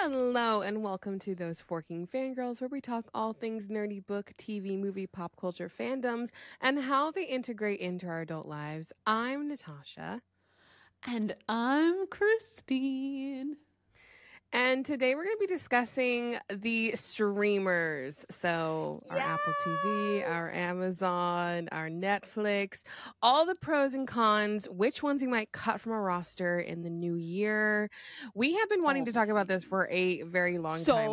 Hello and welcome to Those Forking Fangirls, where we talk all things nerdy book, TV, movie, pop culture fandoms, and how they integrate into our adult lives. I'm Natasha. And I'm Christine. And today we're going to be discussing the streamers. So our Apple TV, our Amazon, our Netflix, all the pros and cons, which ones we might cut from our roster in the new year. We have been wanting to talk about this for a very long time.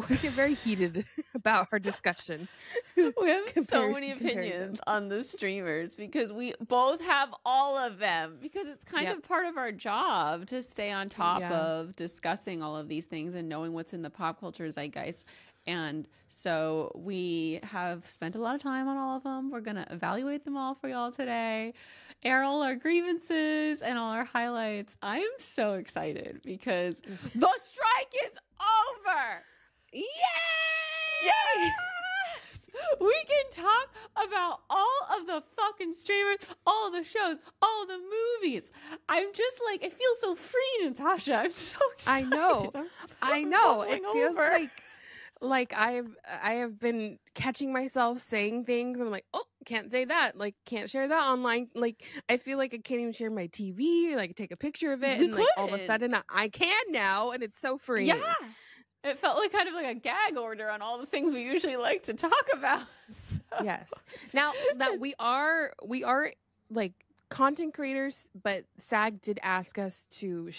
We get very heated about our discussion. We have so many opinions on the streamers because we both have all of them, because it's kind of part of our job to stay on top of discussing all of these things and knowing what's in the pop culture zeitgeist. And so we have spent a lot of time on all of them. We're going to evaluate them all for y'all today, air all our grievances and all our highlights. I am so excited because the strike is over. Yay! Yes! We can talk about all of the fucking streamers, all the shows, all the movies. I'm just like, I feel so free, Natasha. I'm so excited. I know. It feels like I have been catching myself saying things and I'm like, oh, can't say that. Like, can't share that online. Like, I feel like I can't even share my TV, like take a picture of it. And like all of a sudden I can now, and it's so free. Yeah. It felt like kind of like a gag order on all the things we usually like to talk about. So. Yes. Now that we are like content creators, but SAG did ask us to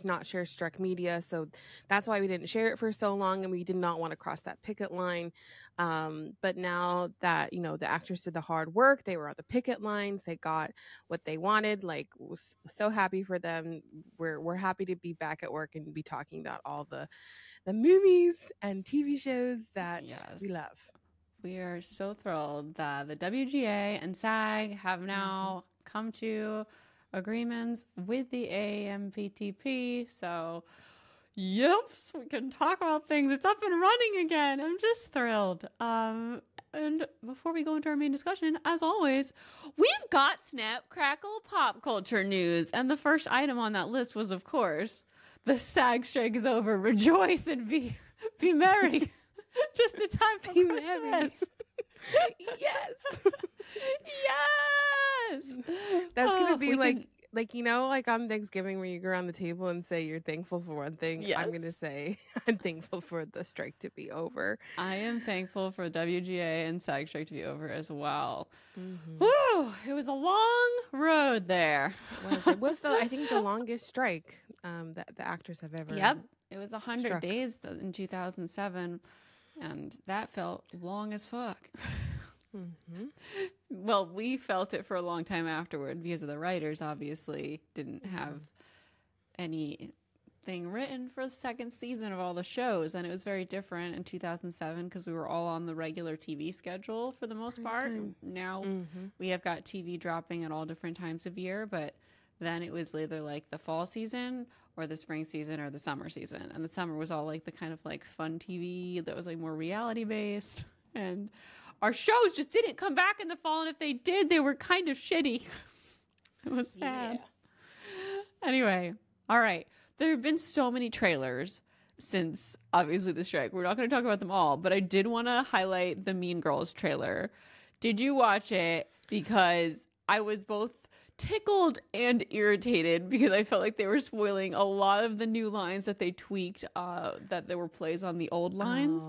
not share struck media. So that's why we didn't share it for so long, and we did not want to cross that picket line. But now that, the actors did the hard work, they were on the picket lines, they got what they wanted, like, was so happy for them. We're happy to be back at work and be talking about all the movies and TV shows that we love. We are so thrilled that the WGA and SAG have now come to agreements with the AMPTP. So, yes, we can talk about things. It's up and running again. I'm just thrilled. And before we go into our main discussion, as always, we've got Snap, Crackle, pop culture news. And the first item on that list was, of course, the SAG strike is over. Rejoice and be merry. Just in time for Christmas. Yes. Yes. That's gonna be like on Thanksgiving where you go around the table and say you're thankful for one thing. Yes. I'm gonna say I'm thankful for the strike to be over. I am thankful for WGA and SAG strike to be over as well. Woo! It was a long road there. It was I think the longest strike that the actors have ever. Yep. It was 100 days in 2007, and that felt long as fuck. Well, we felt it for a long time afterward because of the writers obviously didn't have anything written for the second season of all the shows, and it was very different in 2007 because we were all on the regular TV schedule for the most part. Now we have got TV dropping at all different times of year, but then it was either like the fall season or the spring season or the summer season, and the summer was all like the kind of like fun TV that was like more reality based, and our shows just didn't come back in the fall, and if they did, they were kind of shitty. It was sad. Anyway, all right. There have been so many trailers since, obviously, the strike. We're not going to talk about them all, but I did want to highlight the Mean Girls trailer. Did you watch it? Because I was both tickled and irritated because I felt like they were spoiling a lot of the new lines that they tweaked, that there were plays on the old lines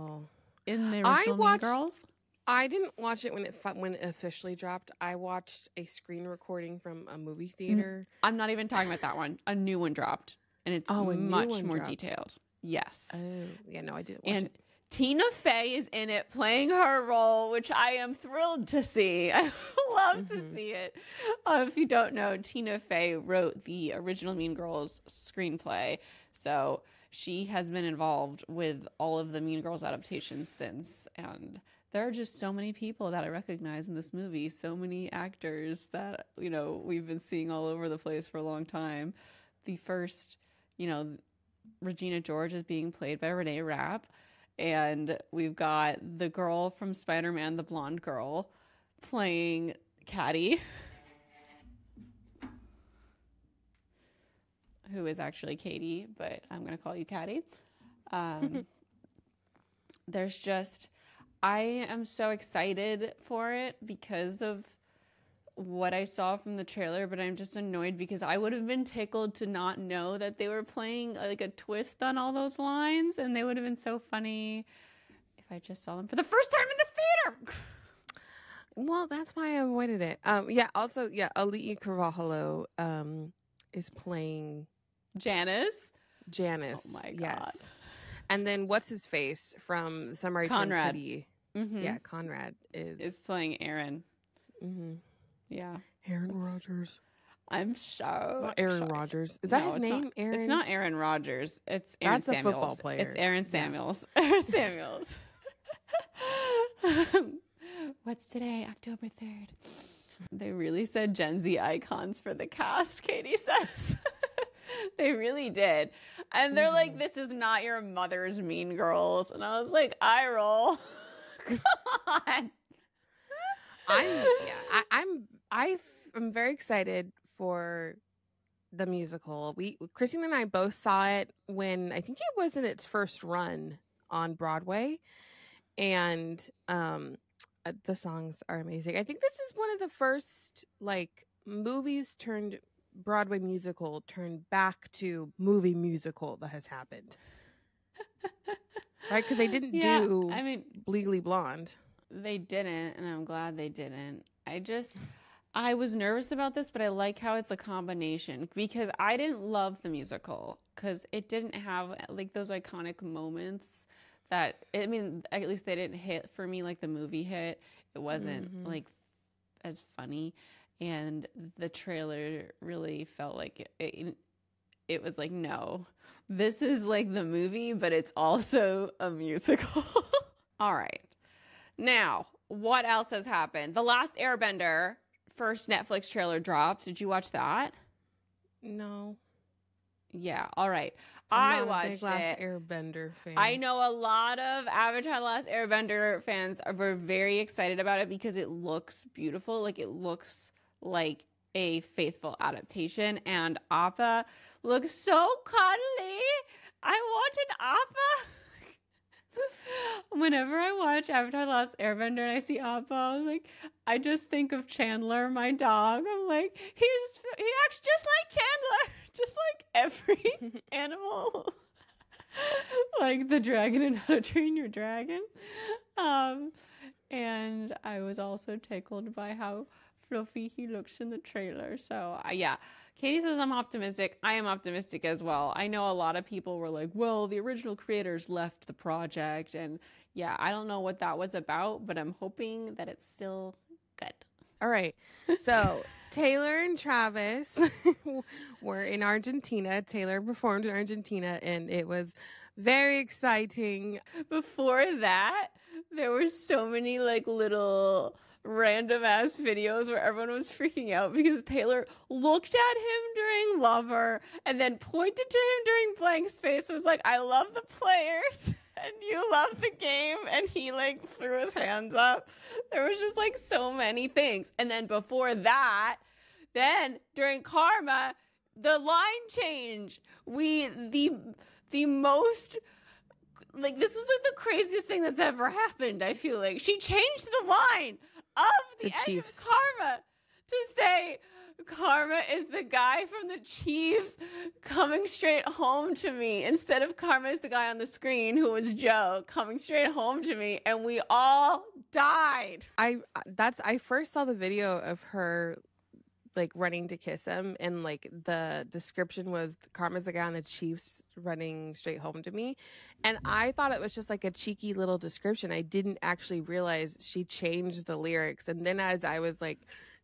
in the original Mean Girls. I didn't watch it when it officially dropped. I watched a screen recording from a movie theater. I'm not even talking about that one. A new one dropped, and it's much more detailed. Yes. Oh, yeah, no, I didn't watch it. Tina Fey is in it playing her role, which I am thrilled to see. I love to see it. If you don't know, Tina Fey wrote the original Mean Girls screenplay. So she has been involved with all of the Mean Girls adaptations since, and there are just so many people that I recognize in this movie, so many actors that, we've been seeing all over the place for a long time. The first, Regina George is being played by Renee Rapp, and we've got the girl from Spider-Man, the blonde girl, playing Caddy. who is actually Katie, but I'm going to call you Caddy. There's just, I am so excited for it because of what I saw from the trailer, but I'm just annoyed because I would have been tickled to not know that they were playing like a twist on all those lines, and they would have been so funny if I just saw them for the first time in the theater. Well, that's why I avoided it. Also, Ali'i Carvalho is playing Janice. Janice. Oh my God. Yes. And then what's his face from Summer I Turned Conrad. Pretty? Mm-hmm. Yeah, Conrad is playing Aaron. Mm-hmm. Yeah. Aaron Rodgers. I'm so Not Aaron excited. Rodgers. Is that his it's name? Not, Aaron? It's not Aaron Rodgers. It's Aaron That's Samuels. a football player. It's Aaron Samuels. Yeah. Aaron Samuels. What's today? October 3rd. They really said Gen Z icons for the cast, Katie says. They really did. And they're like, this is not your mother's Mean Girls. And I was like, eye roll. God. I'm very excited for the musical. Christine and I both saw it when I think it was in its first run on Broadway, and the songs are amazing. I think this is one of the first like movies turned Broadway musical turned back to movie musical that has happened. Right? Because they didn't do Legally Blonde. They didn't, and I'm glad they didn't. I was nervous about this, but I like how it's a combination, because I didn't love the musical because it didn't have like those iconic moments that, I mean, at least they didn't hit for me like the movie hit. It wasn't like as funny, and the trailer really felt like it was like, no, this is like the movie, but it's also a musical. All right. Now, what else has happened? The Last Airbender first Netflix trailer dropped. Did you watch that? No. Yeah. All right. I watched a big Last Airbender fan. I know a lot of Avatar: The Last Airbender fans were very excited about it because it looks beautiful. Like, it looks like a faithful adaptation, and Appa looks so cuddly. I want an Appa. Whenever I watch Avatar: The Last Airbender and I see Appa, I just think of Chandler, my dog. I'm like, he acts just like Chandler, just like every animal, like the dragon in How to Train Your Dragon. And I was also tickled by how fluffy he looks in the trailer. So yeah. Katie says I'm optimistic. I am optimistic as well. I know a lot of people were like, well, the original creators left the project. And yeah, I don't know what that was about, but I'm hoping that it's still good. All right. So Taylor and Travis were in Argentina. Taylor performed in Argentina, and it was very exciting. Before that, there were so many little random ass videos where everyone was freaking out because Taylor looked at him during Lover and then pointed to him during Blank Space and was like, I love the players and you love the game, and he threw his hands up. There was just so many things. And then before that, then during Karma, the line change, the most this was the craziest thing that's ever happened. I feel like she changed the line of the end of Karma to say Karma is the guy from the Chiefs coming straight home to me, instead of Karma is the guy on the screen who was Joe coming straight home to me, and we all died. I first saw the video of her running to kiss him, and the description was Karma's the guy on the Chiefs running straight home to me, and I thought it was just a cheeky little description. I didn't actually realize she changed the lyrics. And then as I was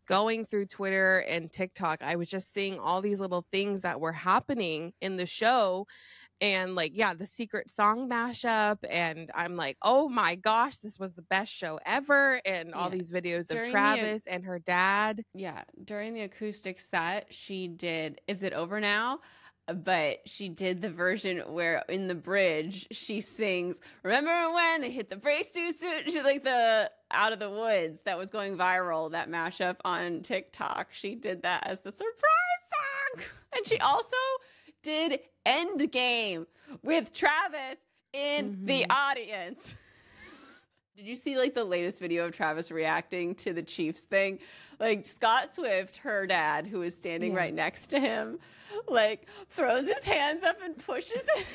going through Twitter and TikTok, I was just seeing all these little things that were happening in the show, and the secret song mashup, and I'm like, oh my gosh, this was the best show ever. And all these videos of Travis and her dad. Yeah, during the acoustic set, she did Is It Over Now? But she did the version where in the bridge she sings, remember when I hit the brakes too soon? She the Out of the Woods that was going viral, that mashup on TikTok. She did that as the surprise song. And she also did Endgame with Travis in the audience. Did you see like the latest video of Travis reacting to the Chiefs thing? Like Scott Swift, her dad, who is standing right next to him, like throws his hands up and pushes it.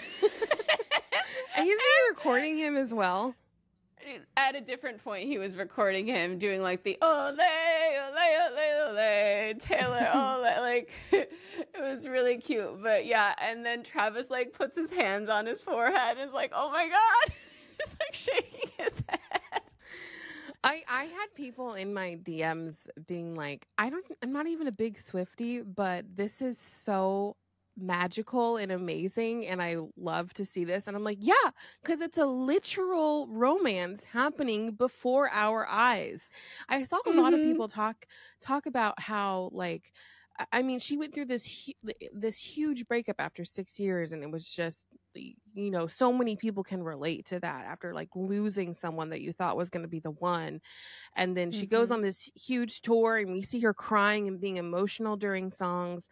And he's recording him as well. At a different point, he was recording him doing like the ole, ole, ole, ole, Taylor, ole. Like, it was really cute. But yeah, and then Travis like puts his hands on his forehead and is like, oh my God. He's like shaking his head. I had people in my DMs being like, I'm not even a big Swiftie, but this is so magical and amazing, and I love to see this. And I'm like, yeah, because it's a literal romance happening before our eyes. I saw a lot of people talk about how, like, I mean, she went through this huge breakup after 6 years, and it was just, you know, so many people can relate to that after like losing someone that you thought was going to be the one. And then she goes on this huge tour, and we see her crying and being emotional during songs.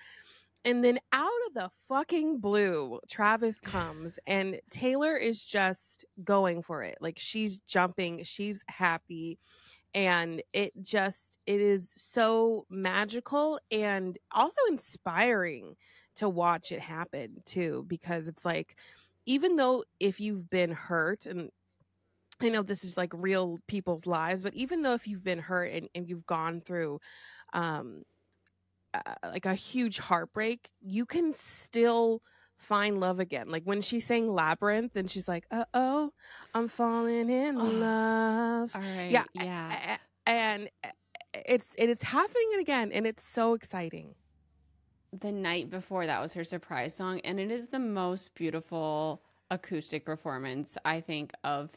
And then out of the fucking blue, Travis comes, and Taylor is just going for it. Like, she's jumping, she's happy. And it is so magical and also inspiring to watch it happen too, because it's like, even though if you've been hurt, and I know this is like real people's lives, but even though if you've been hurt and you've gone through like a huge heartbreak, you can still find love again. Like when she sang Labyrinth and she's like, oh, I'm falling in love. All right. Yeah. And it's happening again, and it's so exciting. The night before, that was her surprise song, and it is the most beautiful acoustic performance, I think, of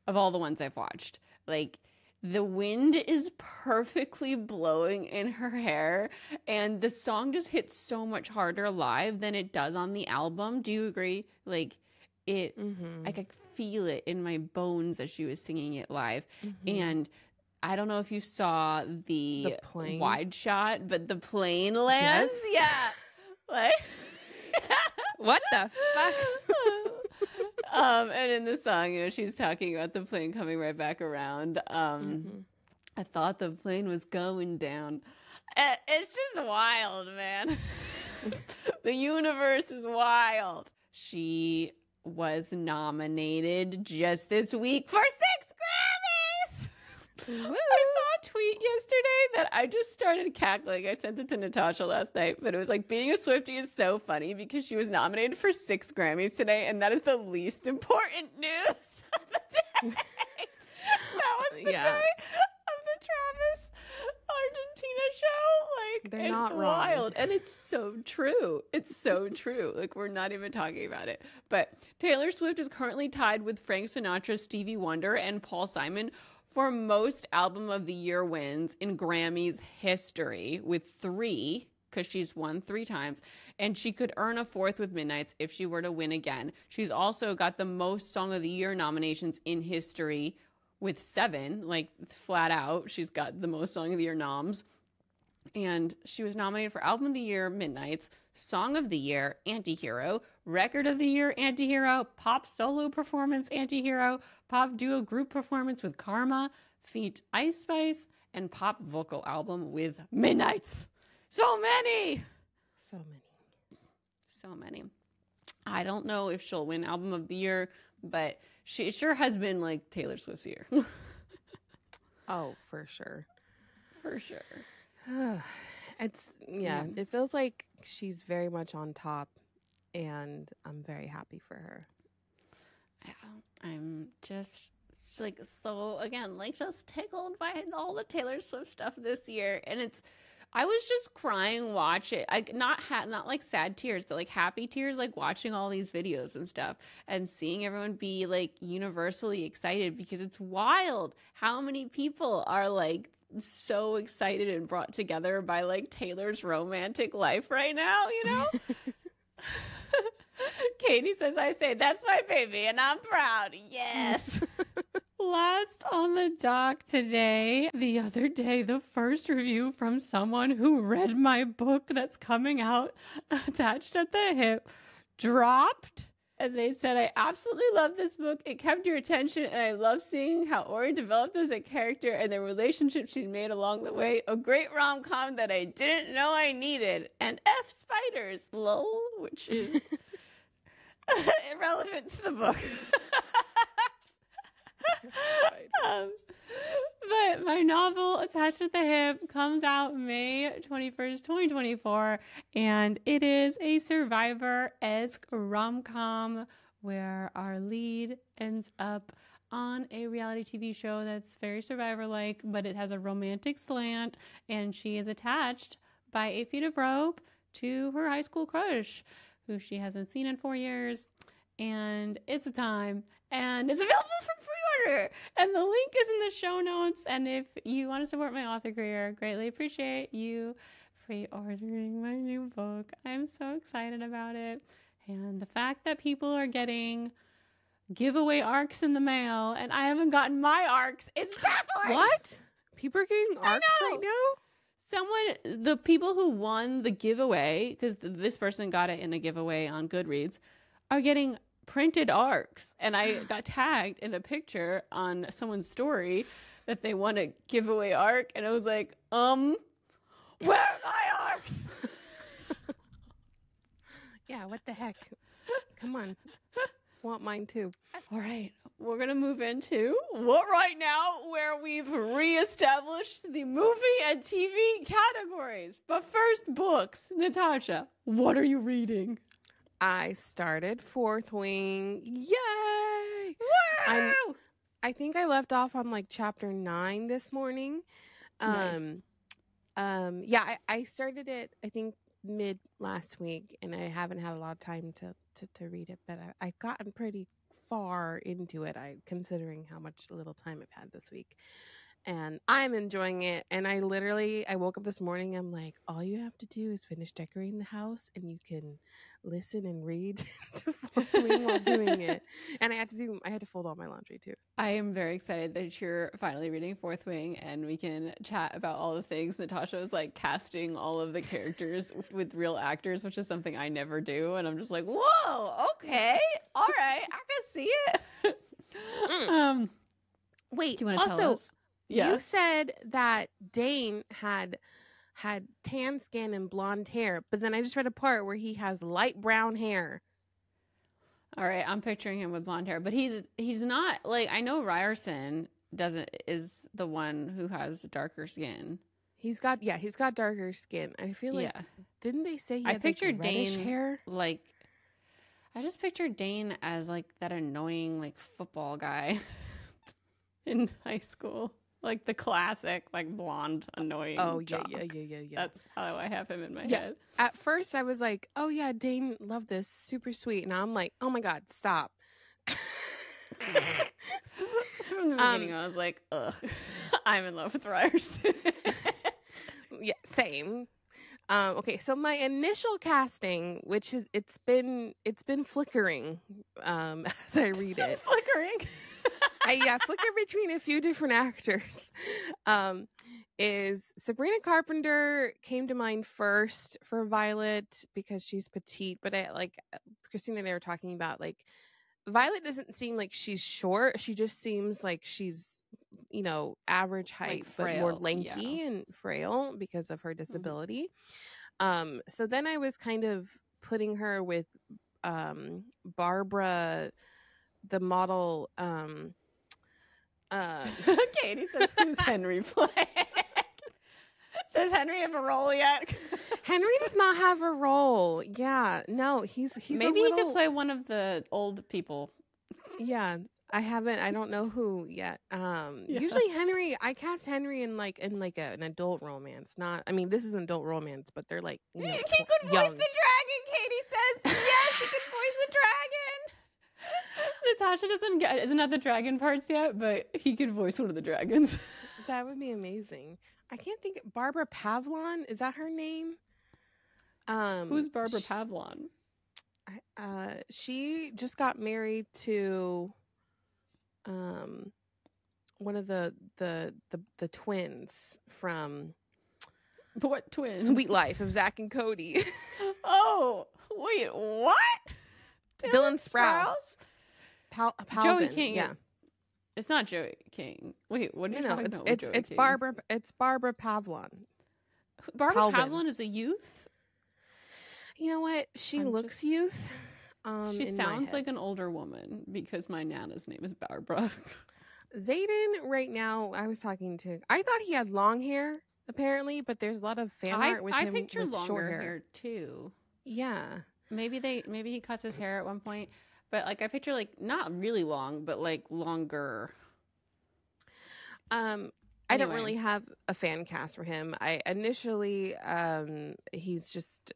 all the ones I've watched. Like, the wind is perfectly blowing in her hair, and the song just hits so much harder live than it does on the album. Do you agree? Like, it, I could feel it in my bones as she was singing it live. And I don't know if you saw the wide shot, but the plane lands. Yes. Yeah. Like, what the fuck? And in the song, you know, she's talking about the plane coming right back around. I thought the plane was going down. It's just wild, man. The universe is wild. She was nominated just this week for 6 Grammys. Woo. I saw a tweet yesterday that I just started cackling. I sent it to Natasha last night, but it was like, being a Swiftie is so funny because she was nominated for 6 Grammys today, and that is the least important news of the day. That was the day of the Travis Argentina show. Like, they're it's not wild. wrong. And it's so true. It's so true. Like, we're not even talking about it. But Taylor Swift is currently tied with Frank Sinatra, Stevie Wonder, and Paul Simon for most album of the year wins in Grammys history, with 3, because she's won 3 times, and she could earn a 4th with Midnights if she were to win again. She's also got the most Song of the Year nominations in history with 7, like flat out. She's got the most Song of the Year noms. And she was nominated for Album of the Year, Midnights, Song of the Year, Antihero, Record of the Year, Antihero, Pop Solo Performance, Antihero, Pop Duo Group Performance with Karma, Feat Ice Spice, and Pop Vocal Album with Midnights. So many! So many. I don't know if she'll win Album of the Year, but it sure has been like Taylor Swift's year. Oh, for sure. For sure. It's it feels like she's very much on top, and I'm very happy for her. Yeah, I'm just like, so again, like, just tickled by all the Taylor Swift stuff this year. And I was just crying watching, not like sad tears, but like happy tears, like watching all these videos and stuff and seeing everyone be like universally excited, because it's wild how many people are like so excited and brought together by like Taylor's romantic life right now, you know? Katie says, I say, that's my baby and I'm proud. Yes. Last on the dock today, the other day, the first review from someone who read my book that's coming out attached at the hip dropped. And they said, I absolutely love this book. It kept your attention, and I love seeing how Ori developed as a character and the relationships she made along the way. A great rom-com that I didn't know I needed. And F spiders, lol, which is irrelevant to the book. But my novel, Attached at the Hip, comes out May 21st, 2024, and it is a Survivor-esque rom-com where our lead ends up on a reality TV show that's very Survivor-like, but it has a romantic slant, and she is attached by a feet of rope to her high school crush, who she hasn't seen in 4 years, and it's a time, and it's available for pre-order, and the link is in the show notes. And if you want to support my author career, greatly appreciate you pre-ordering my new book. I'm so excited about it, and the fact that people are getting giveaway arcs in the mail and I haven't gotten my arcs is baffling. What? People are getting arcs right now? The people who won the giveaway, because this person got it in a giveaway on Goodreads, are getting printed arcs, and I got tagged in a picture on someone's story that they won a giveaway arc, and I was like, where are my arcs? Yeah, what the heck? Come on. Want mine too. All right, we're gonna move into what right now, where we've reestablished the movie and TV categories. But first, books. Natasha, what are you reading? I started Fourth Wing. Yay! Woo! I think I left off on like chapter 9 this morning. Nice. Yeah, I started it, I think, mid last week, and I haven't had a lot of time to read it, but I've gotten pretty far into it, considering how much little time I've had this week. And I'm enjoying it. And I woke up this morning, I'm like, all you have to do is finish decorating the house and you can listen and read to Fourth Wing while doing it. And I had to fold all my laundry too. I am very excited that you're finally reading Fourth Wing, and we can chat about all the things. Natasha was like casting all of the characters with real actors, which is something I never do. And I'm just like, whoa, okay, all right, I can see it. Wait, do you want to tell us? Yeah. You said that Dane had tan skin and blonde hair, but then I just read a part where he has light brown hair. All right, I'm picturing him with blonde hair, but he's not like, I know Ryerson is the one who has darker skin. He's got darker skin. I feel like didn't they say he had pictured like reddish Dane hair? Like, I just pictured Dane as like that annoying like football guy in high school. Like the classic, like blonde, annoying. Oh, jock. Yeah. That's how I have him in my head. At first, I was like, oh, yeah, Dane, love this. Super sweet. And I'm like, oh, my God, stop. From the beginning, I was like, ugh, I'm in love with Ryerson. Yeah, same. Okay, so my initial casting, which is it's been flickering as I read it. Flickering. Flicker between a few different actors. Is Sabrina Carpenter came to mind first for Violet because she's petite, but Christina and I were talking about, like, Violet doesn't seem like she's short. She just seems like she's, average height, like but more lanky and frail because of her disability. Mm-hmm. So then I was kind of putting her with Barbara, the model. Katie says, who's Henry playing? Does Henry have a role yet? Henry does not have a role. Yeah, no, he's maybe he could play one of the old people. Yeah, I don't know who yet. Usually Henry, I cast Henry in an adult romance. This is an adult romance, but they're like, he could voice the dragon. Katie says yes, he could voice the dragon. Natasha isn't at the dragon parts yet, but he could voice one of the dragons. That would be amazing. I can't think. Barbara Pavlon, is that her name? Who's Barbara Pavlon? She just got married to one of the twins from What twins? Sweet Life of Zach and Cody. Oh, wait, what? Dylan Sprouse. Joey King. Yeah. It's not Joey King. Wait, what are you talking about? It's Barbara. It's Barbara Pavlon. Barbara Pavlon is a youth. You know what? She looks youth. She sounds like an older woman because my Nana's name is Barbara. Zayden right now, I thought he had long hair apparently, but there's a lot of fan art with him. I picture with longer hair too. Yeah. Maybe he cuts his hair at one point, but like I picture like not really long, but like longer. I don't really have a fan cast for him. I initially, he's just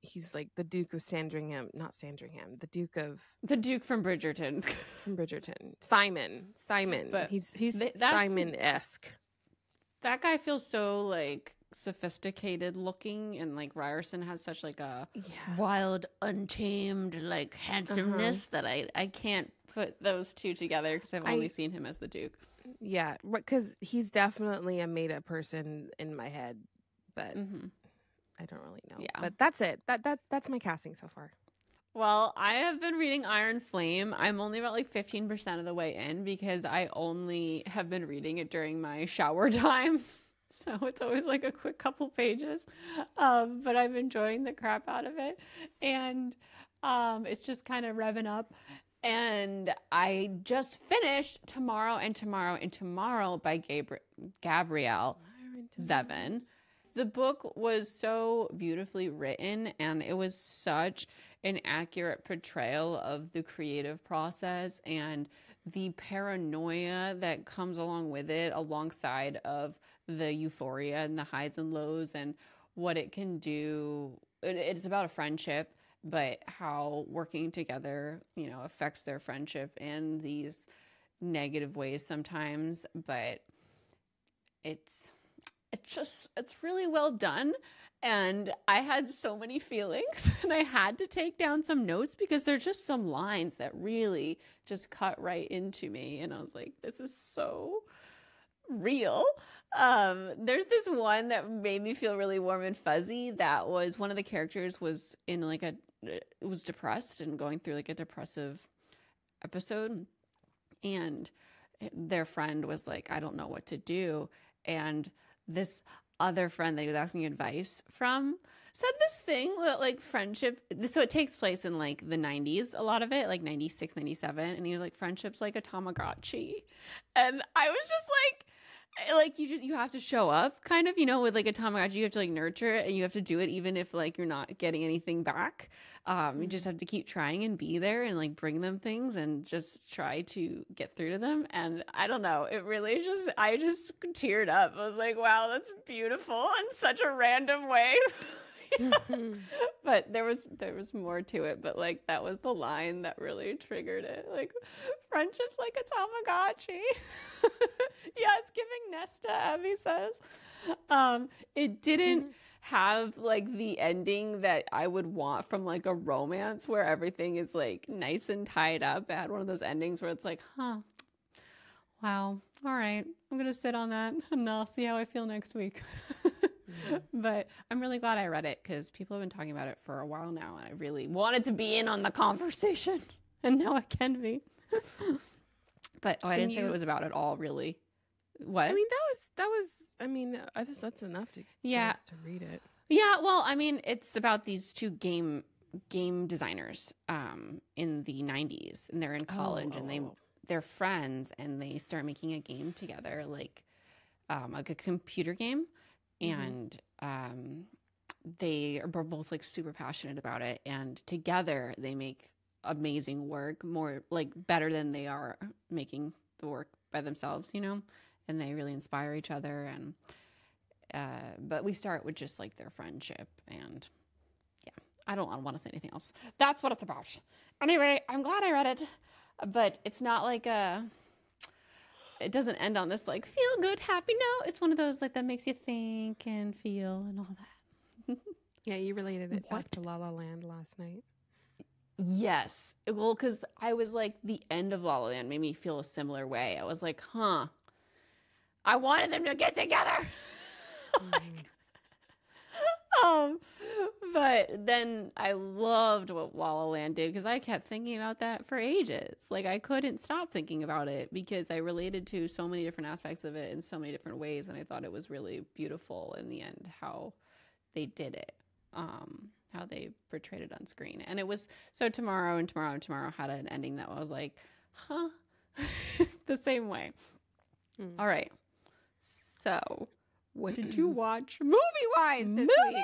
he's like the Duke of Sandringham, not Sandringham, the Duke from Bridgerton. From Bridgerton. Simon. But he's Simon-esque. That guy feels so like sophisticated looking, and like Ryerson has such like a wild, untamed like handsomeness that I can't put those two together because I've only seen him as the Duke. Yeah, because he's definitely a made-up person in my head, but I don't really know. Yeah, but that's it. That's my casting so far. Well, I have been reading Iron Flame. I'm only about like 15% of the way in because I only have been reading it during my shower time. So it's always like a quick couple pages. But I'm enjoying the crap out of it. And it's just kind of revving up. And I just finished Tomorrow and Tomorrow and Tomorrow by Gabrielle Zevin. The book was so beautifully written, and it was such an accurate portrayal of the creative process and the paranoia that comes along with it, alongside of the euphoria and the highs and lows and what it can do. It's about a friendship, but how working together, affects their friendship in these negative ways sometimes. But it's really well done. And I had so many feelings, and I had to take down some notes because there's just some lines that really just cut right into me. And I was like, this is so real. There's this one that made me feel really warm and fuzzy. That was one of the characters was in like was depressed and going through like a depressive episode. And their friend was like, I don't know what to do. And this other friend that he was asking advice from said this thing that like friendship, so it takes place in like the 90s, a lot of it, like 96, 97. And he was like, friendship's like a Tamagotchi. And I was just like you have to show up kind of, with like a Tamagotchi. You have to like nurture it, and you have to do it even if like you're not getting anything back. You just have to keep trying and be there and like bring them things and just try to get through to them. And I don't know, it really I just teared up. I was like, wow, that's beautiful in such a random way. But there was more to it, but like that was the line that really triggered it. Like, friendship's like a Tamagotchi. Yeah, it's giving Nesta, Abby says. It didn't have like the ending that I would want from like a romance where everything is like nice and tied up. It had one of those endings where it's like, wow, all right, I'm gonna sit on that and I'll see how I feel next week. But I'm really glad I read it because people have been talking about it for a while now, and I really wanted to be in on the conversation, and now I can be. But I didn't say what it was about at all, really. What? I mean, that was. I mean, I guess that's enough to to read it. Yeah, well, I mean, it's about these two game designers in the 90s, and they're in college, and they're friends, and they start making a game together, like a computer game. And they are both like super passionate about it, and together they make amazing work, more like better than they are making the work by themselves, and they really inspire each other. And but we start with just like their friendship, and I don't want to say anything else. That's what it's about. Anyway, I'm glad I read it, but it's not like it doesn't end on this like feel good happy note. It's one of those like that makes you think and feel and all that. Yeah, you related it back to La La Land last night. Yes. Well, because I was like, the end of La La Land made me feel a similar way. I was like, huh, I wanted them to get together. Mhm. um, but then I loved what La La Land did because I kept thinking about that for ages. Like I couldn't stop thinking about it because I related to so many different aspects of it in so many different ways, and I thought it was really beautiful in the end how they did it, how they portrayed it on screen. And it was so Tomorrow and Tomorrow and Tomorrow had an ending that was like, huh, the same way. Mm. All right. So, what did you watch movie wise this week?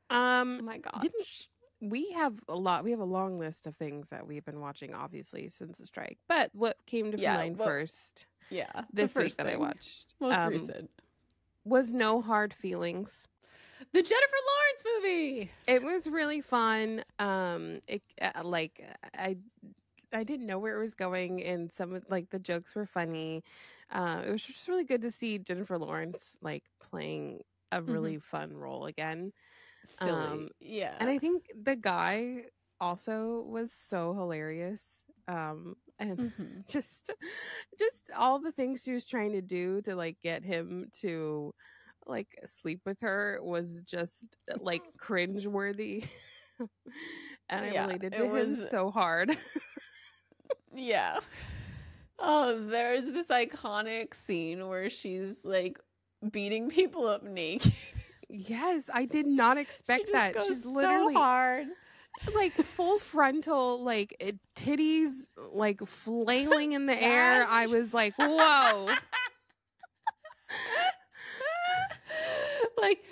Oh my gosh. We have a long list of things that we've been watching, obviously, since the strike. But what came to mind first? Yeah, this week that I watched, most recent, was No Hard Feelings. The Jennifer Lawrence movie. It was really fun. I didn't know where it was going, and some of the jokes were funny. It was just really good to see Jennifer Lawrence playing a really fun role again. Silly, yeah. And I think the guy also was so hilarious. And just all the things she was trying to do to get him to sleep with her was just cringeworthy. And I related to him so hard. Yeah. Oh, there's this iconic scene where she's beating people up naked. Yes, I did not expect that. She's literally so hard. Full frontal, titties flailing in the air. I was like, whoa.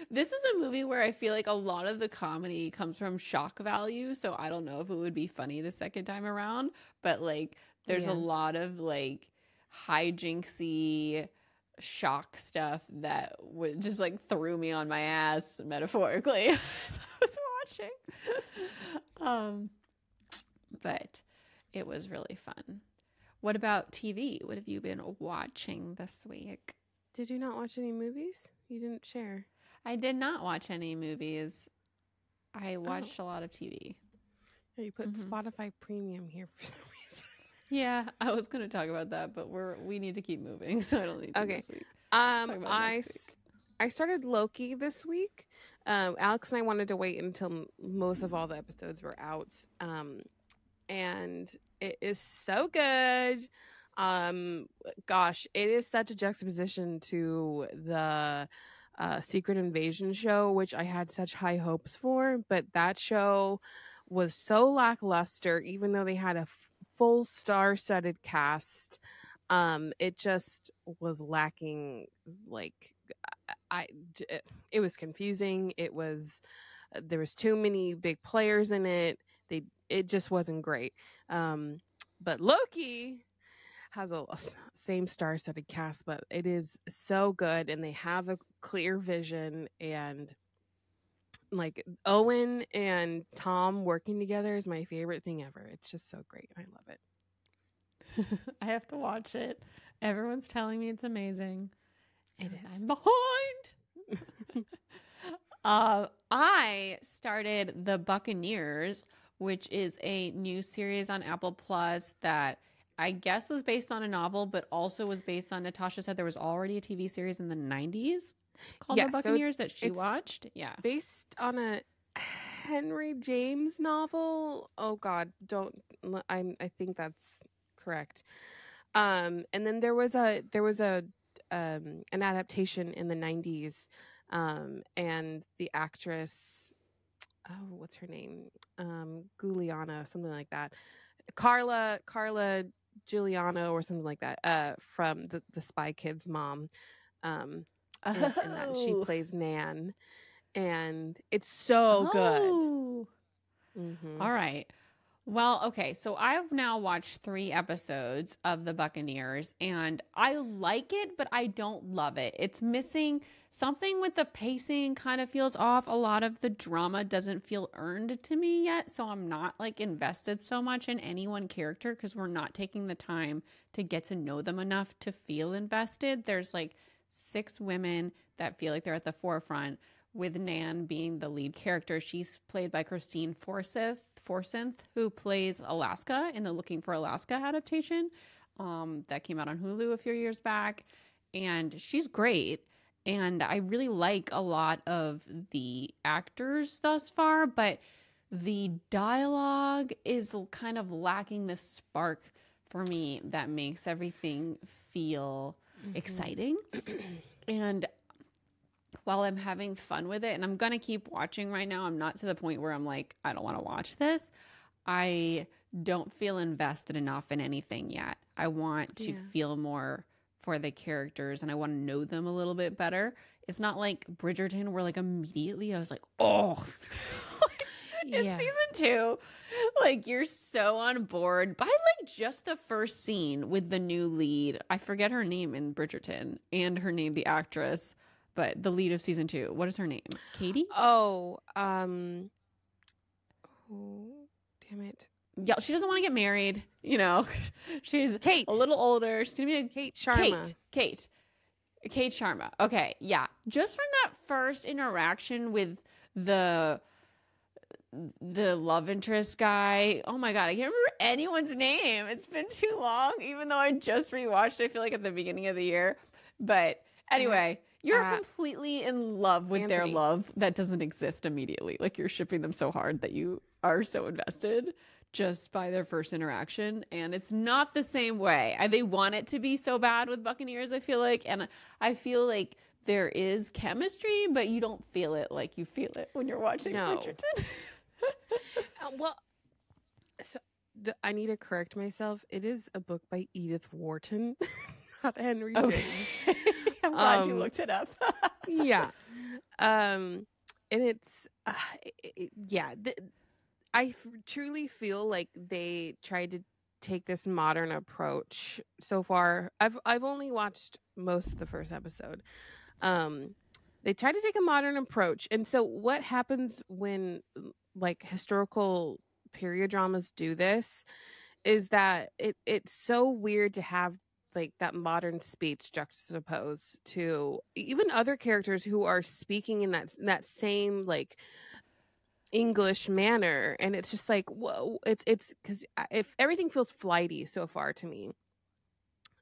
This is a movie where I feel like a lot of the comedy comes from shock value, so I don't know if it would be funny the second time around, but there's a lot of hijinksy shock stuff that would just threw me on my ass metaphorically as I was watching. But it was really fun. What about TV? What have you been watching this week? Did you not watch any movies? You didn't share. I did not watch any movies. I watched a lot of TV. Yeah, you put Spotify Premium here for some reason. Yeah, I was going to talk about that, but we need to keep moving, so I don't need to this week. I started Loki this week. Alex and I wanted to wait until most of all the episodes were out. And it is so good. Gosh, it is such a juxtaposition to the Secret Invasion show, which I had such high hopes for, but that show was so lackluster, even though they had a full star-studded cast. It just was lacking. It was confusing. There was too many big players in it. It just wasn't great. But Loki has a same star-studded cast, but it is so good, and they have a clear vision, and Owen and Tom working together is my favorite thing ever. It's just so great. I love it. I have to watch it. Everyone's telling me it's amazing. It is. I'm behind. I started The Buccaneers, which is a new series on Apple Plus that I guess was based on a novel, but also was based on, Natasha said there was already a TV series in the 90s called The Buccaneers that she watched. Yeah. Based on a Henry James novel. Oh God, I think that's correct. And then there was an adaptation in the 90s, and the actress, what's her name? Giuliano, something like that. Carla Giuliano or something like that, from the Spy Kids mom, is in that. She plays Nan, and it's so good. All right. Well, okay, so I've now watched 3 episodes of The Buccaneers, and I like it, but I don't love it. It's missing something with the pacing, kind of feels off. A lot of the drama doesn't feel earned to me yet, so I'm not invested so much in any one character because we're not taking the time to get to know them enough to feel invested. There's 6 women that feel like they're at the forefront, with Nan being the lead character. She's played by Christine Forsyth Forsyth, who plays Alaska in the Looking for Alaska adaptation that came out on Hulu a few years back. And she's great. And I really like a lot of the actors thus far, but the dialogue is kind of lacking the spark for me that makes everything feel exciting. And while I'm having fun with it, and I'm going to keep watching right now, I'm not to the point where I'm like, I don't want to watch this. I don't feel invested enough in anything yet. I want to feel more for the characters, and I want to know them a little bit better. It's not like Bridgerton where like immediately I was like, oh, in season 2, like you're so on board by like just the first scene with the new lead. I forget her name in Bridgerton and her name, the actress, but the lead of season 2. What is her name? Katie? Oh, damn it. Yeah, she doesn't want to get married. You know, she's Kate. A little older. She's gonna be a Kate Sharma. Kate Sharma. Okay, yeah. Just from that first interaction with the love interest guy. Oh my god, I can't remember anyone's name. It's been too long. Even though I just rewatched, I feel like at the beginning of the year. But anyway, you're completely in love with their love that doesn't exist immediately. Like you're shipping them so hard that you are so invested just by their first interaction, and it's not the same way. They want it to be so bad with Buccaneers, I feel like, and I feel like there is chemistry, but you don't feel it like you feel it when you're watching Bridgerton. Well, so I need to correct myself. It is a book by Edith Wharton, not Henry James. I'm glad you looked it up. Yeah. And it's, I truly feel like they tried to take this modern approach so far. I've only watched most of the first episode. They tried to take a modern approach. And so what happens when like historical period dramas do this is that it's so weird to have like that modern speech juxtaposed to even other characters who are speaking in that same like English manner, and it's just like, whoa, it's because if everything feels flighty so far to me.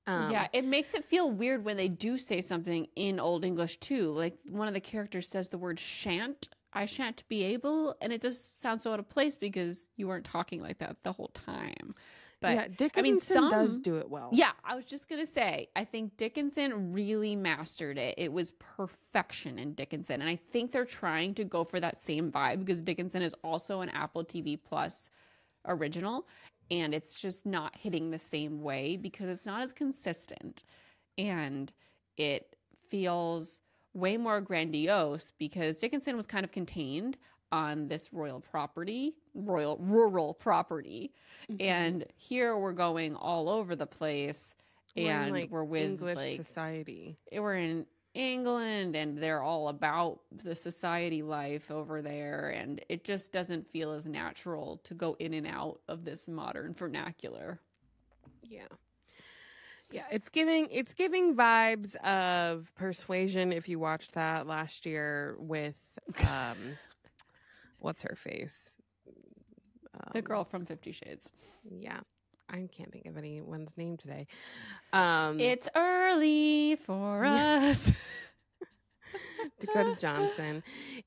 Yeah, it makes it feel weird when they do say something in Old English too. Like one of the characters says the word shan't, I shan't be able, and it just sounds so out of place because you weren't talking like that the whole time. But yeah, Dickinson does do it well. Yeah, I was just going to say, I think Dickinson really mastered it. It was perfection in Dickinson. And I think they're trying to go for that same vibe because Dickinson is also an Apple TV Plus original. And it's just not hitting the same way because it's not as consistent. And it feels way more grandiose because Dickinson was kind of contained on this rural property. And here we're going all over the place, and we're with English society. We're in England, and they're all about the society life over there, and it just doesn't feel as natural to go in and out of this modern vernacular. Yeah, it's giving vibes of Persuasion. If you watched that last year with what's her face? The girl from 50 Shades. Yeah. I can't think of anyone's name today. It's early for us. Dakota Johnson.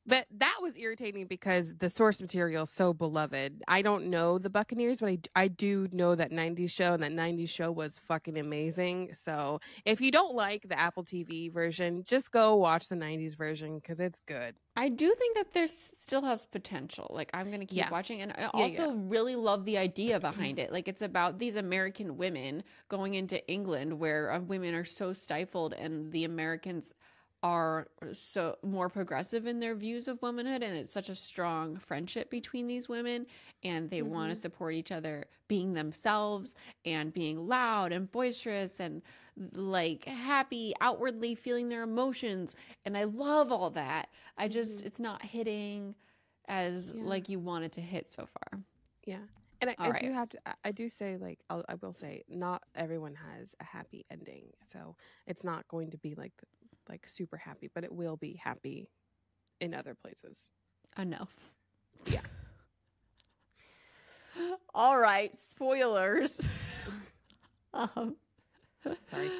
But that was irritating because the source material is so beloved. I don't know the Buccaneers, but I do know that 90s show, and that 90s show was fucking amazing. So if you don't like the Apple TV version, just go watch the 90s version because it's good. I do think that there still has potential. Like, I'm going to keep watching. And I also really love the idea behind it. Like, it's about these American women going into England where women are so stifled, and the Americans are so more progressive in their views of womanhood, and it's such a strong friendship between these women, and they want to support each other being themselves and being loud and boisterous and like happy, outwardly feeling their emotions. And I love all that. I just it's not hitting as like you want it to hit so far. Yeah. And I do say, like, I will say, not everyone has a happy ending, so it's not going to be like super happy, but it will be happy in other places. Enough. Yeah. All right, spoilers. Sorry.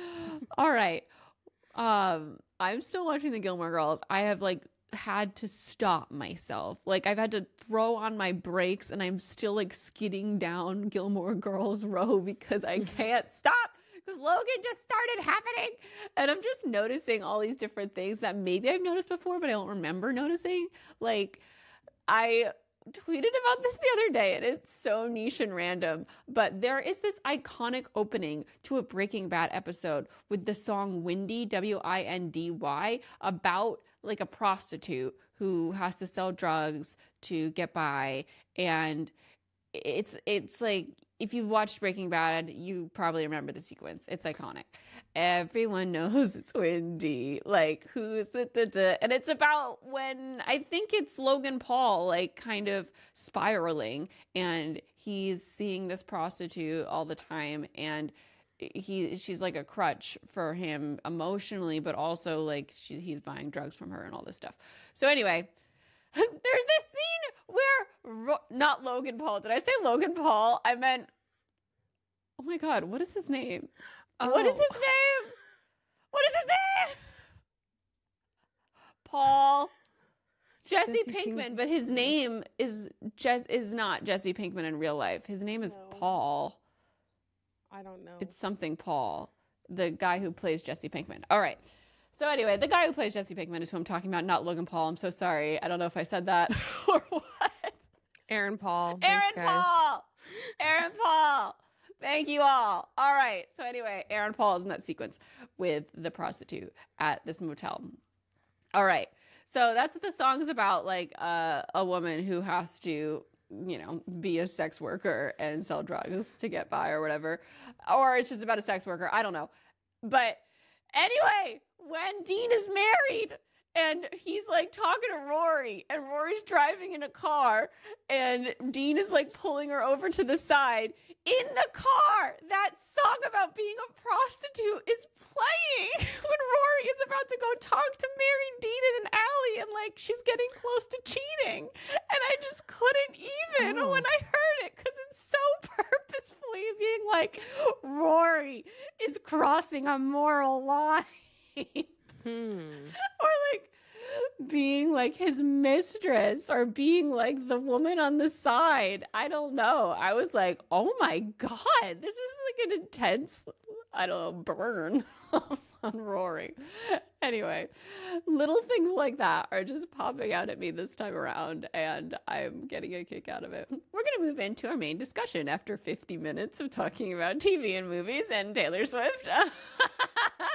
All right. I'm still watching the Gilmore Girls. I have like had to stop myself. Like I've had to throw on my brakes and I'm still like skidding down Gilmore Girls Row because I can't stop because Logan just started happening. And I'm just noticing all these different things that maybe I've noticed before, but I don't remember noticing. Like I tweeted about this the other day and it's so niche and random, but there is this iconic opening to a Breaking Bad episode with the song Windy, W-I-N-D-Y, about like a prostitute who has to sell drugs to get by. And it's like, if you've watched Breaking Bad, you probably remember the sequence. It's iconic. Everyone knows it's Windy. Like, who's the and it's about when I think it's Logan Paul, like, kind of spiraling, and he's seeing this prostitute all the time, and she's like a crutch for him emotionally, but also like he's buying drugs from her and all this stuff. So anyway, there's this scene where not Logan Paul. Did I say Logan Paul? I meant, oh my God, what is his name? Oh. What is his name? What is his name? Paul. Jesse Pinkman, but his name is not Jesse Pinkman in real life. His name is Paul. I don't know. It's something Paul, the guy who plays Jesse Pinkman. All right. So anyway, the guy who plays Jesse Pinkman is who I'm talking about, not Logan Paul. I'm so sorry. I don't know if I said that or what. Aaron Paul. Aaron Thanks, guys. Paul. Aaron Paul. Thank you all. All right. So anyway, Aaron Paul is in that sequence with the prostitute at this motel. All right. So that's what the song's about, like a woman who has to, you know, be a sex worker and sell drugs to get by or whatever. Or it's just about a sex worker. I don't know. But anyway, when Dean is married and he's like talking to Rory and Rory's driving in a car and Dean is like pulling her over to the side, in the car, that song about being a prostitute is playing when Rory is about to go talk to married Dean in an alley and like she's getting close to cheating. And I just couldn't even when I heard it, because it's so purposefully being like, Rory is crossing a moral line. Or like being like his mistress or being like the woman on the side. I don't know. I was like, oh my God, this is like an intense, I don't know, burn on Rory. Anyway, little things like that are just popping out at me this time around, and I'm getting a kick out of it. We're going to move into our main discussion after 50 minutes of talking about TV and movies and Taylor Swift.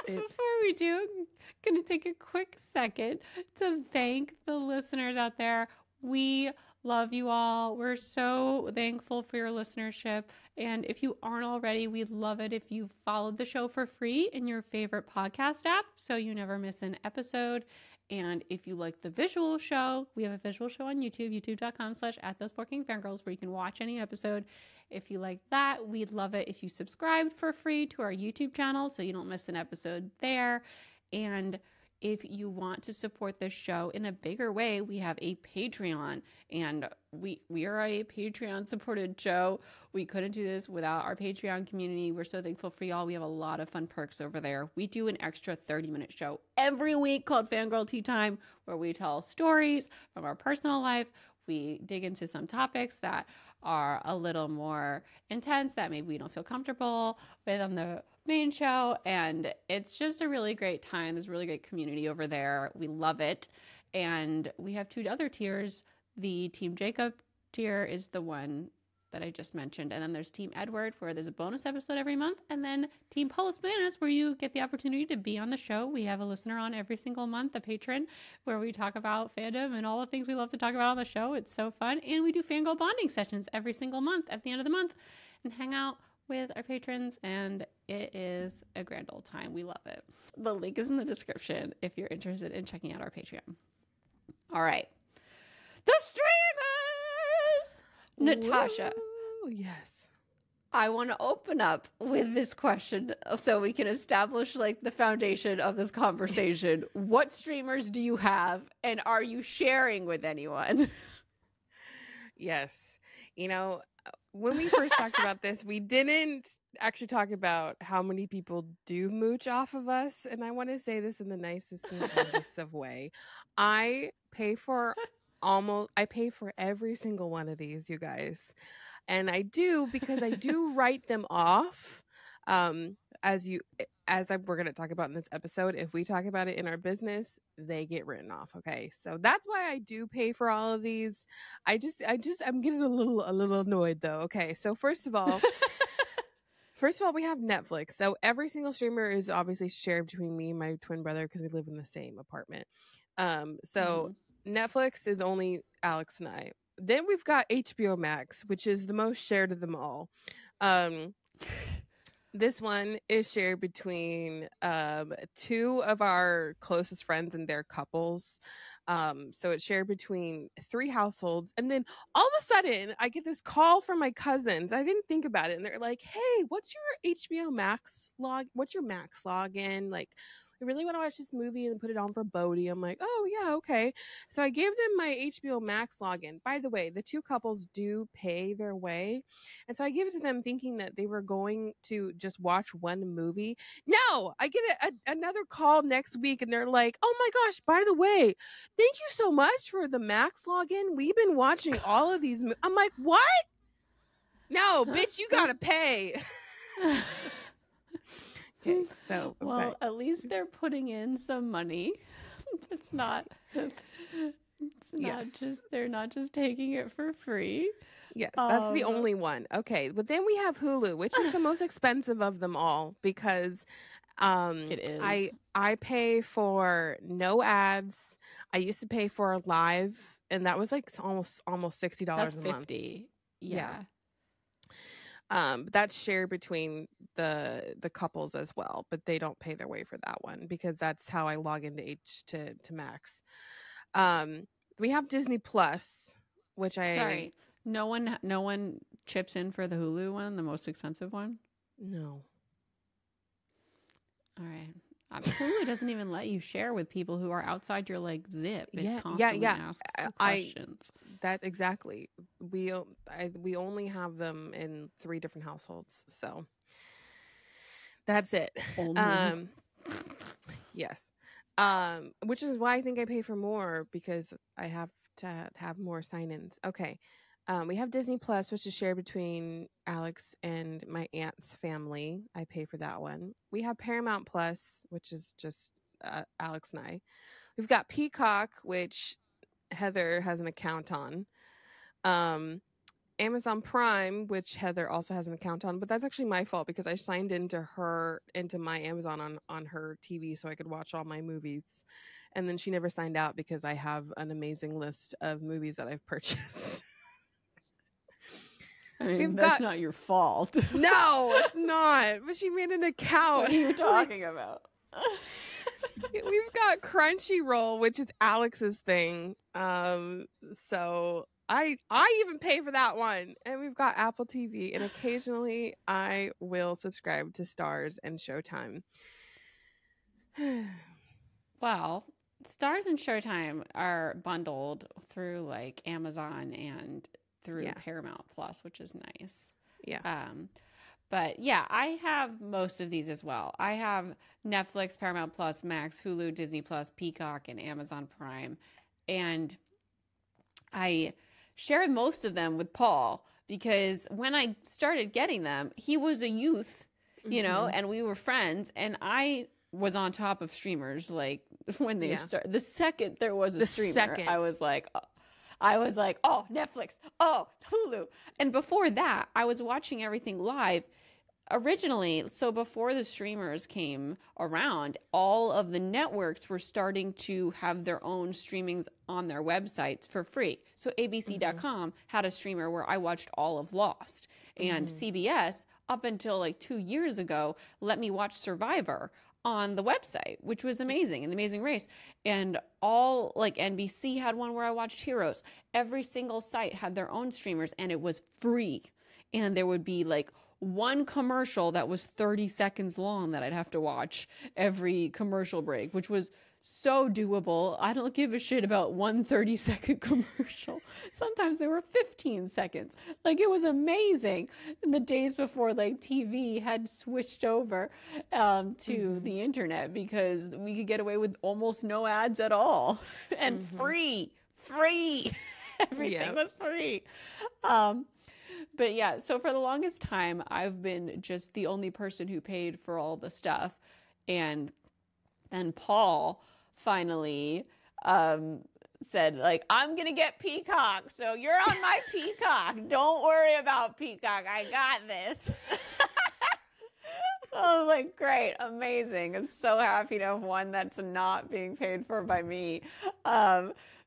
Before we do, I'm going to take a quick second to thank the listeners out there. We love you all. We're so thankful for your listenership. And if you aren't already, we'd love it if you followed the show for free in your favorite podcast app so you never miss an episode. And if you like the visual show, we have a visual show on YouTube, youtube.com/@those4kingfangirls, where you can watch any episode. If you like that, we'd love it if you subscribed for free to our YouTube channel so you don't miss an episode there. And if you want to support this show in a bigger way, we have a Patreon, and we are a Patreon supported show. We couldn't do this without our Patreon community. We're so thankful for y'all. We have a lot of fun perks over there. We do an extra 30-minute show every week called Fangirl Tea Time, where we tell stories from our personal life. We dig into some topics that are a little more intense that maybe we don't feel comfortable with on the main show, and it's just a really great time. There's a really great community over there. We love it. And we have two other tiers. The Team Jacob tier is the one that I just mentioned, and then there's Team Edward, where there's a bonus episode every month, and then Team Polis Bananas, where you get the opportunity to be on the show. We have a listener on every single month, a patron, where we talk about fandom and all the things we love to talk about on the show. It's so fun. And we do fangirl bonding sessions every single month at the end of the month and hang out with our patrons, and it is a grand old time. We love it. The link is in the description if you're interested in checking out our Patreon. All right. The streamers! Natasha. Ooh, yes. I want to open up with this question so we can establish like the foundation of this conversation. What streamers do you have, and are you sharing with anyone? Yes. You know, when we first talked about this, we didn't actually talk about how many people do mooch off of us. And I want to say this in the nicest and kindest of way. I pay for every single one of these, you guys. And I do because I do write them off. As we're going to talk about in this episode, if we talk about it in our business, they get written off. Okay, so that's why I do pay for all of these. I'm getting a little annoyed though. Okay, so first of all, we have Netflix. So every single streamer is obviously shared between me and my twin brother because we live in the same apartment. So Netflix is only Alex and I. Then we've got HBO Max, which is the most shared of them all. This one is shared between two of our closest friends and their couples. So it's shared between 3 households. And then all of a sudden, I get this call from my cousins. I didn't think about it. And they're like, hey, what's your HBO Max What's your Max login? Like, I really want to watch this movie and put it on for Bodhi. I'm like, oh, yeah, okay. So I gave them my HBO Max login. By the way, the 2 couples do pay their way. And so I gave it to them thinking that they were going to just watch one movie. No, I get another call next week and they're like, oh my gosh, by the way, thank you so much for the Max login. We've been watching all of these. I'm like, what? No, bitch, you got to pay. Okay, so well, at least they're putting in some money. It's not just they're not just taking it for free. Yes, that's the only one. Okay, but then we have Hulu, which is the most expensive of them all because it is. I pay for no ads. I used to pay for live, and that was like almost $60 That's a $50. month. Yeah. That's shared between the couples as well, but they don't pay their way for that one because that's how I log into to Max. We have Disney Plus, which Sorry, no one chips in for the Hulu one, the most expensive one. No. All right. Hulu doesn't even let you share with people who are outside your like zip. It constantly asks questions. That exactly. We only have them in 3 different households, so that's it. Only. Yes. Which is why I think I pay for more because I have to have more sign-ins. Okay. We have Disney Plus, which is shared between Alex and my aunt's family. I pay for that one. We have Paramount Plus, which is just Alex and I. We've got Peacock, which Heather has an account on. Amazon Prime, which Heather also has an account on, but that's actually my fault because I signed into my Amazon on her TV so I could watch all my movies. And then she never signed out because I have an amazing list of movies that I've purchased. I mean, that's not your fault. No, it's not. But she made an account. What are you talking about? We've got Crunchyroll, which is Alex's thing. So I even pay for that one. And we've got Apple TV. And occasionally I will subscribe to Stars and Showtime. Well, Stars and Showtime are bundled through like Amazon and through Paramount Plus, which is nice. Yeah. But yeah, I have most of these as well. I have Netflix, Paramount Plus, Max, Hulu, Disney Plus, Peacock, and Amazon Prime. And I share most of them with Paul because when I started getting them, he was a youth, you know, and we were friends. And I was on top of streamers like when they started. The second there was a streamer, I was like, oh, Netflix, oh, Hulu. And before that, I was watching everything live. Originally, so before the streamers came around, all of the networks were starting to have their own streamings on their websites for free. So ABC.com had a streamer where I watched all of Lost. And CBS, up until like 2 years ago, let me watch Survivor on the website, which was amazing, and The Amazing Race. And all, like NBC had one where I watched Heroes. Every single site had their own streamers, and it was free. And there would be like one commercial that was 30 seconds long that I'd have to watch every commercial break, which was so doable. I don't give a shit about 1 30-second commercial. Sometimes they were 15 seconds. Like, it was amazing. In the days before, like, TV had switched over to the internet, because we could get away with almost no ads at all. And free. Everything was free. But yeah, so for the longest time, I've been just the only person who paid for all the stuff. And then Paul finally said, like, I'm going to get Peacock, so you're on my Peacock. Don't worry about Peacock. I got this. I was like, great, amazing. I'm so happy to have one that's not being paid for by me.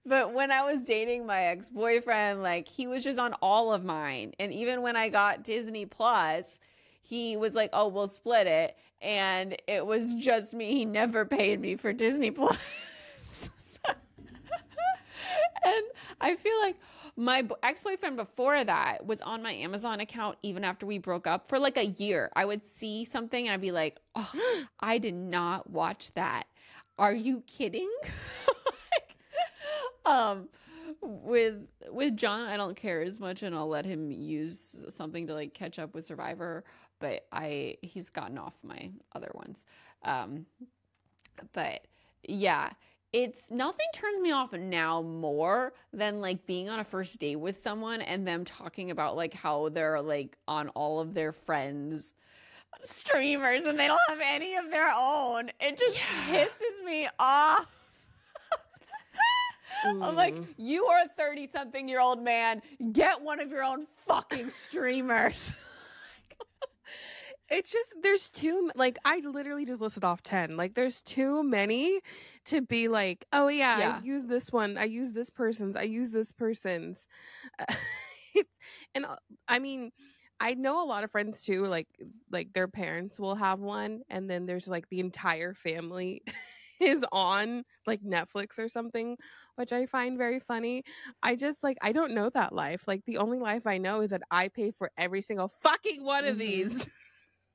But when I was dating my ex-boyfriend, like, he was just on all of mine. And even when I got Disney Plus, he was like, oh, we'll split it. And it was just me. He never paid me for Disney Plus. And I feel like my ex-boyfriend before that was on my Amazon account even after we broke up for like a year. I would see something and I'd be like, oh, I did not watch that. Are you kidding? With John, I don't care as much, and I'll let him use something to like catch up with Survivor, but he's gotten off my other ones. But yeah, it's nothing turns me off now more than like being on a first date with someone and them talking about like how they're like on all of their friends' streamers and they don't have any of their own. It just pisses me off. I'm like, you are a 30-something-year-old man. Get one of your own fucking streamers. It's just, there's too, like, I literally just listed off 10. Like, there's too many to be like, oh, yeah. I use this one. I use this person's. I use this person's. And I mean, I know a lot of friends, too, like their parents will have one. And then there's, like, the entire family is on like Netflix or something, which I find very funny. I just like, I don't know that life. Like, the only life I know is that I pay for every single fucking one of these.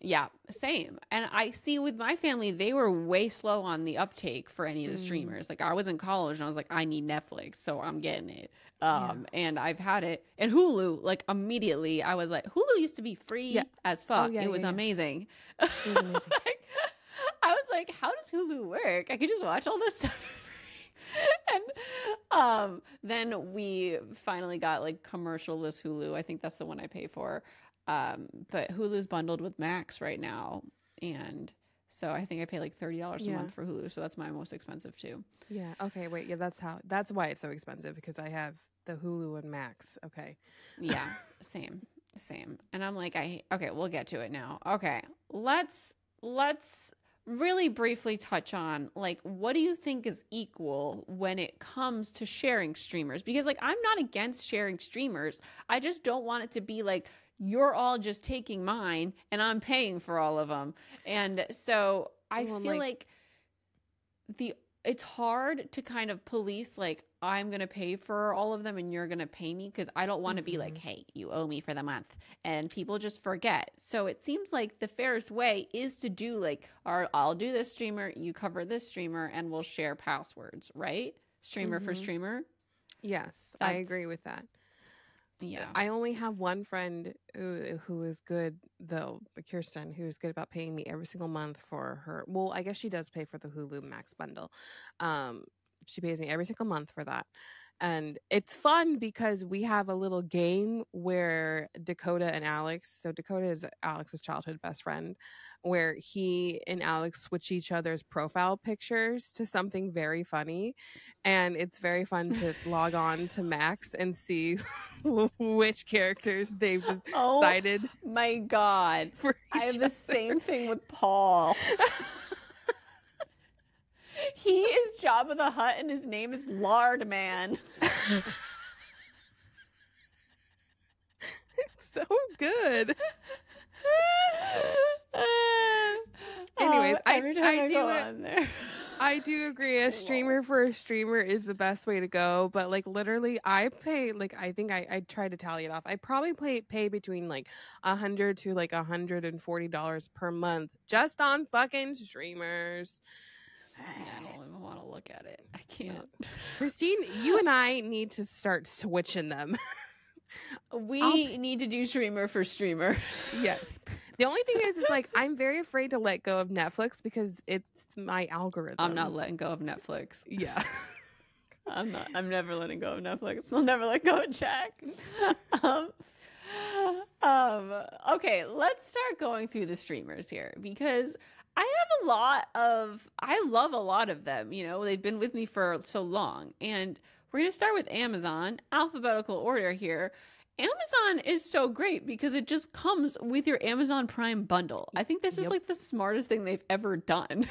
Yeah, same. And I see with my family, they were way slow on the uptake for any of the streamers. Like, I was in college and I was like, I need Netflix, so I'm getting it. And I've had it. And Hulu, like, immediately I was like, Hulu used to be free as fuck. It was amazing. It was amazing. Like, I was like, how does Hulu work? I could just watch all this stuff for free. And then we finally got like commercial-less Hulu. I think that's the one I pay for. But Hulu's bundled with Max right now. And so I think I pay like $30 a month for Hulu. So that's my most expensive too. Yeah. Okay. Wait. Yeah. That's why it's so expensive, because I have the Hulu and Max. Okay. Yeah. Same. And I'm like, okay, we'll get to it now. Okay. Let's really briefly touch on, like, what do you think is equal when it comes to sharing streamers? Because, like, I'm not against sharing streamers. I just don't want it to be like, you're all just taking mine and I'm paying for all of them. And so I feel like it's hard to kind of police, like, I'm going to pay for all of them and you're going to pay me, because I don't want to be like, hey, you owe me for the month. And people just forget. So it seems like the fairest way is to do like, I'll do this streamer, you cover this streamer, and we'll share passwords, right? Streamer for streamer. Yes, I agree with that. Yeah, I only have one friend who is good, though, Kirsten, who's good about paying me every single month for her. Well, I guess she does pay for the Hulu Max bundle. She pays me every single month for that. And it's fun because we have a little game where Dakota and Alex, so Dakota is Alex's childhood best friend, where he and Alex switch each other's profile pictures to something very funny. And it's very fun to log on to Max and see which characters they've just decided. My God. I have the same thing with Paul. He is Jabba the Hutt and his name is Lard Man. It's so good. Anyways, I do agree. A streamer for a streamer is the best way to go. But like, literally, I pay, like, I think I tried to tally it off. I probably pay between like $100 to like $140 per month just on fucking streamers. I don't even want to look at it. I can't. Christine, you and I need to start switching them. We need to do streamer for streamer. Yes. The only thing is like I'm very afraid to let go of Netflix because it's my algorithm. I'm not letting go of Netflix. Yeah. I'm never letting go of Netflix. I'll never let go of Jack. Okay, let's start going through the streamers here because I love a lot of them. You know, they've been with me for so long. And we're going to start with Amazon, alphabetical order here. Amazon is so great because it just comes with your Amazon Prime bundle. I think this is like the smartest thing they've ever done.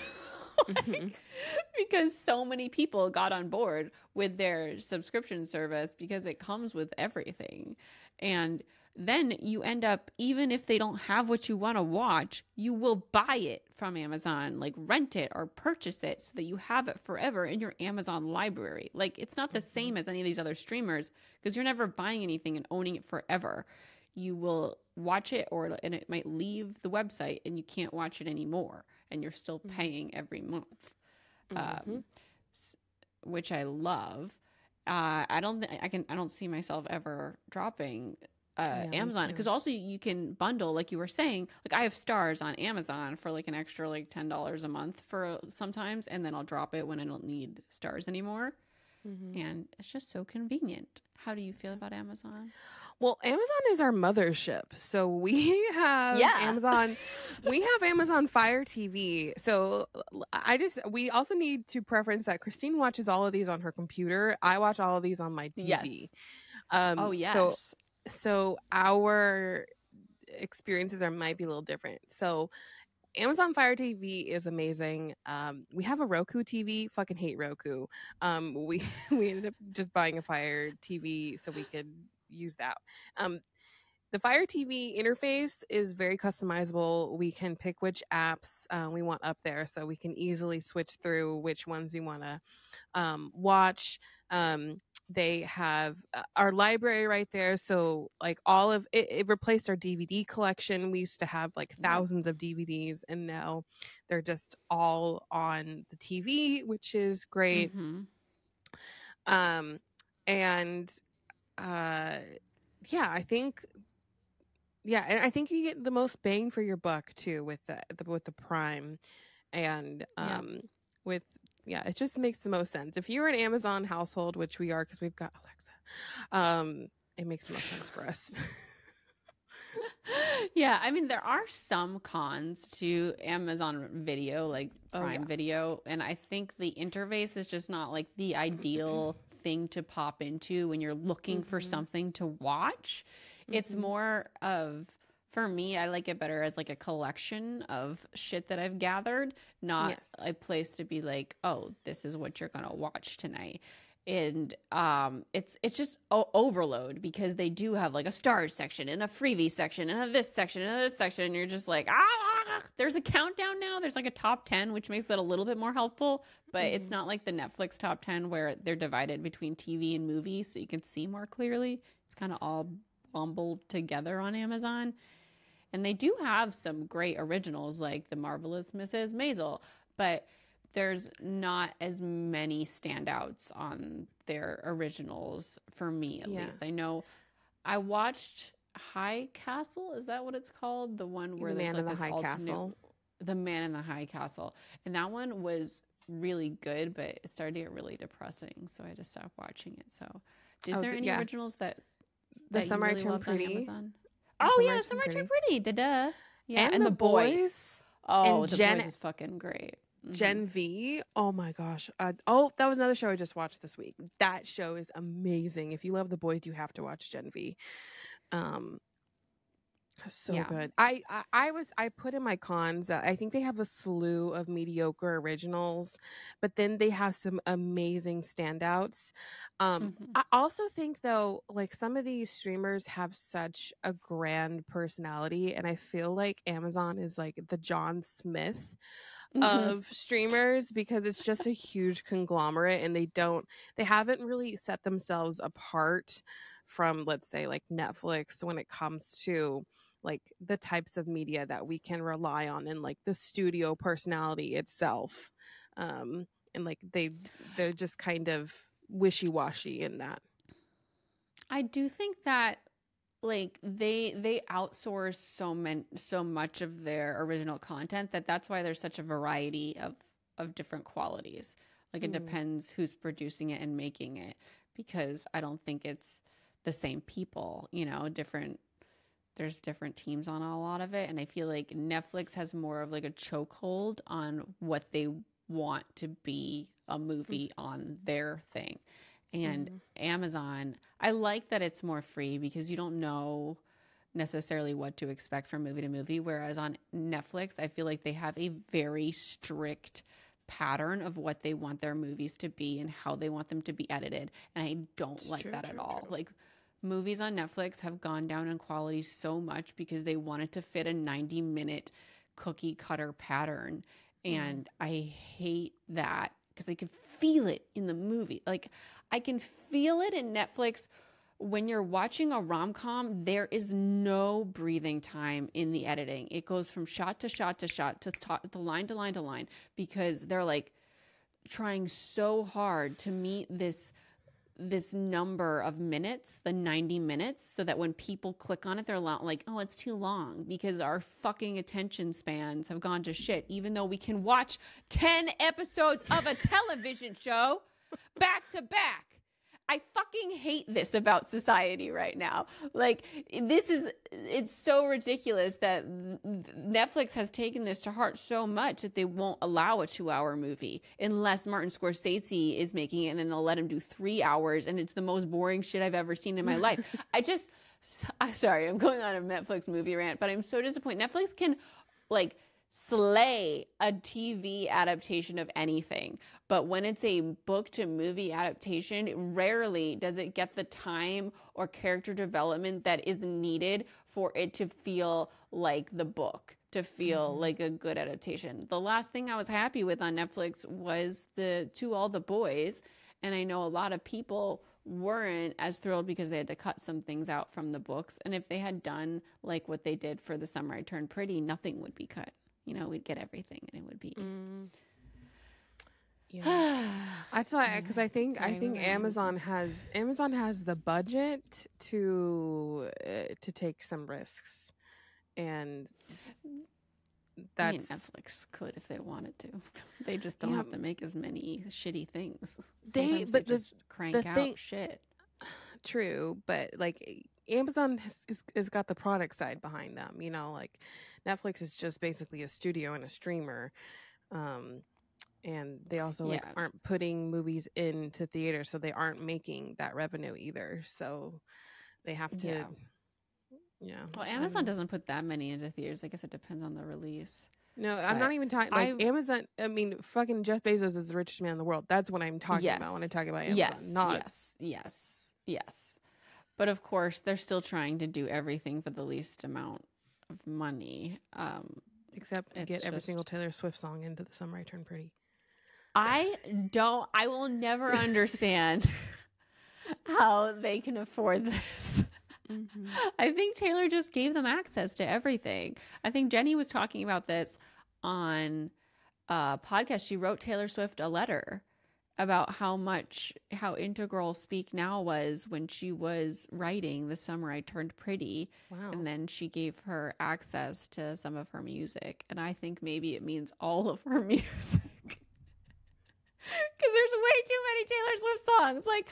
Because so many people got on board with their subscription service because it comes with everything. And then you end up, even if they don't have what you want to watch, you will buy it from Amazon, like rent it or purchase it so that you have it forever in your Amazon library. Like it's not the same as any of these other streamers because you're never buying anything and owning it forever. You will watch it and it might leave the website and you can't watch it anymore and you're still paying every month, which I love. I don't see myself ever dropping Amazon because also you can bundle, like you were saying, like I have stars on Amazon for like an extra like $10 a month for sometimes, and then I'll drop it when I don't need stars anymore. And it's just so convenient. How do you feel about Amazon? Well, Amazon is our mothership. So we have Amazon. We have Amazon Fire TV. So we also need to preference that Christine watches all of these on her computer. I watch all of these on my TV. Yes. So our experiences might be a little different. So Amazon Fire TV is amazing. We have a Roku TV. Fucking hate Roku. We ended up just buying a Fire TV so we could use that. The Fire TV interface is very customizable. We can pick which apps we want up there, so we can easily switch through which ones we want to watch. They have our library right there, so like all of it replaced our DVD collection. We used to have like thousands of DVDs, and now they're just all on the TV, which is great. I think you get the most bang for your buck too with the Prime, and it just makes the most sense. If you're an Amazon household, which we are because we've got Alexa, it makes the most sense for us. Yeah, I mean, there are some cons to Amazon Video, like Prime Video, and I think the interface is just not like the ideal thing to pop into when you're looking for something to watch. It's more of, for me, I like it better as like a collection of shit that I've gathered, not a place to be like, oh, this is what you're gonna watch tonight. And it's just overload because they do have like a stars section and a freebie section and a this section and a this section, and you're just like, there's a countdown now. There's like a top 10, which makes that a little bit more helpful, but it's not like the Netflix top 10 where they're divided between TV and movie so you can see more clearly. It's kind of all bumbled together on Amazon. And they do have some great originals like The Marvelous Mrs. Maisel, but there's not as many standouts on their originals for me, at least. I know I watched High Castle. Is that what it's called? The one where there's like this alternate, The Man in the High Castle. And that one was really good, but it started to get really depressing, so I just stopped watching it. So is there any originals that The Summer you I really Turned Pretty? The Summer I Turned Pretty. Da-da. Yeah, and The Boys. Oh, The Boys is fucking great. Gen V. Oh my gosh. That was another show I just watched this week. That show is amazing. If you love The Boys, you have to watch Gen V. Good. I put in my cons that I think they have a slew of mediocre originals, but then they have some amazing standouts. I also think though, like some of these streamers have such a grand personality, and I feel like Amazon is like the John Smith of streamers because it's just a huge conglomerate, and they haven't really set themselves apart from, let's say, like Netflix when it comes to like the types of media that we can rely on and like the studio personality itself. and like they're just kind of wishy-washy in that. I do think that like they outsource so much of their original content that's why there's such a variety of different qualities. Like it depends who's producing it and making it, because I don't think it's the same people, you know, there's different teams on a lot of it. And I feel like Netflix has more of like a chokehold on what they want to be a movie on their thing. And Amazon, I like that it's more free because you don't know necessarily what to expect from movie to movie. Whereas on Netflix, I feel like they have a very strict pattern of what they want their movies to be and how they want them to be edited. And I don't like that at all. Like movies on Netflix have gone down in quality so much because they wanted to fit a 90-minute cookie cutter pattern. And I hate that because I can feel it in the movie. Like I can feel it in Netflix. When you're watching a rom-com, there is no breathing time in the editing. It goes from shot to shot to shot to line to line to line, because they're like trying so hard to meet this number of minutes, the 90 minutes, so that when people click on it, they're like, oh, it's too long, because our fucking attention spans have gone to shit, even though we can watch 10 episodes of a television show back to back. I fucking hate this about society right now. Like, it's so ridiculous that Netflix has taken this to heart so much that they won't allow a 2-hour movie unless Martin Scorsese is making it, and then they'll let him do 3 hours, and it's the most boring shit I've ever seen in my life. Sorry, I'm going on a Netflix movie rant, but I'm so disappointed. Netflix can, like, slay a TV adaptation of anything, but when it's a book to movie adaptation, rarely does it get the time or character development that is needed for it to feel like the book, to feel like a good adaptation. The last thing I was happy with on Netflix was To All the Boys, and I know a lot of people weren't as thrilled because they had to cut some things out from the books, and if they had done like what they did for The Summer I Turned Pretty, nothing would be cut. You know, we'd get everything, and it would be. Yeah, that's why, because I think Amazon has the budget to take some risks, and that's, I mean, Netflix could if they wanted to. They just don't have to make as many shitty things. Sometimes they just crank out shit. True, but like Amazon has got the product side behind them. You know, like Netflix is just basically a studio and a streamer, and they also like aren't putting movies into theaters, so they aren't making that revenue either. So they have to. Yeah. Well, Amazon doesn't put that many into theaters. I guess it depends on the release. No, I'm not even talking like Amazon. I mean, fucking Jeff Bezos is the richest man in the world. That's what I'm talking about when I talk about Amazon. Yes. But of course, they're still trying to do everything for the least amount of money. Except get every single Taylor Swift song into The Summer I Turned Pretty. I will never understand how they can afford this. I think Taylor just gave them access to everything. I think Jenny was talking about this on a podcast. She wrote Taylor Swift a letter about how integral Speak Now was when she was writing The Summer I Turned Pretty. Wow. And then she gave her access to some of her music. And I think maybe it means all of her music. Because there's way too many Taylor Swift songs. Like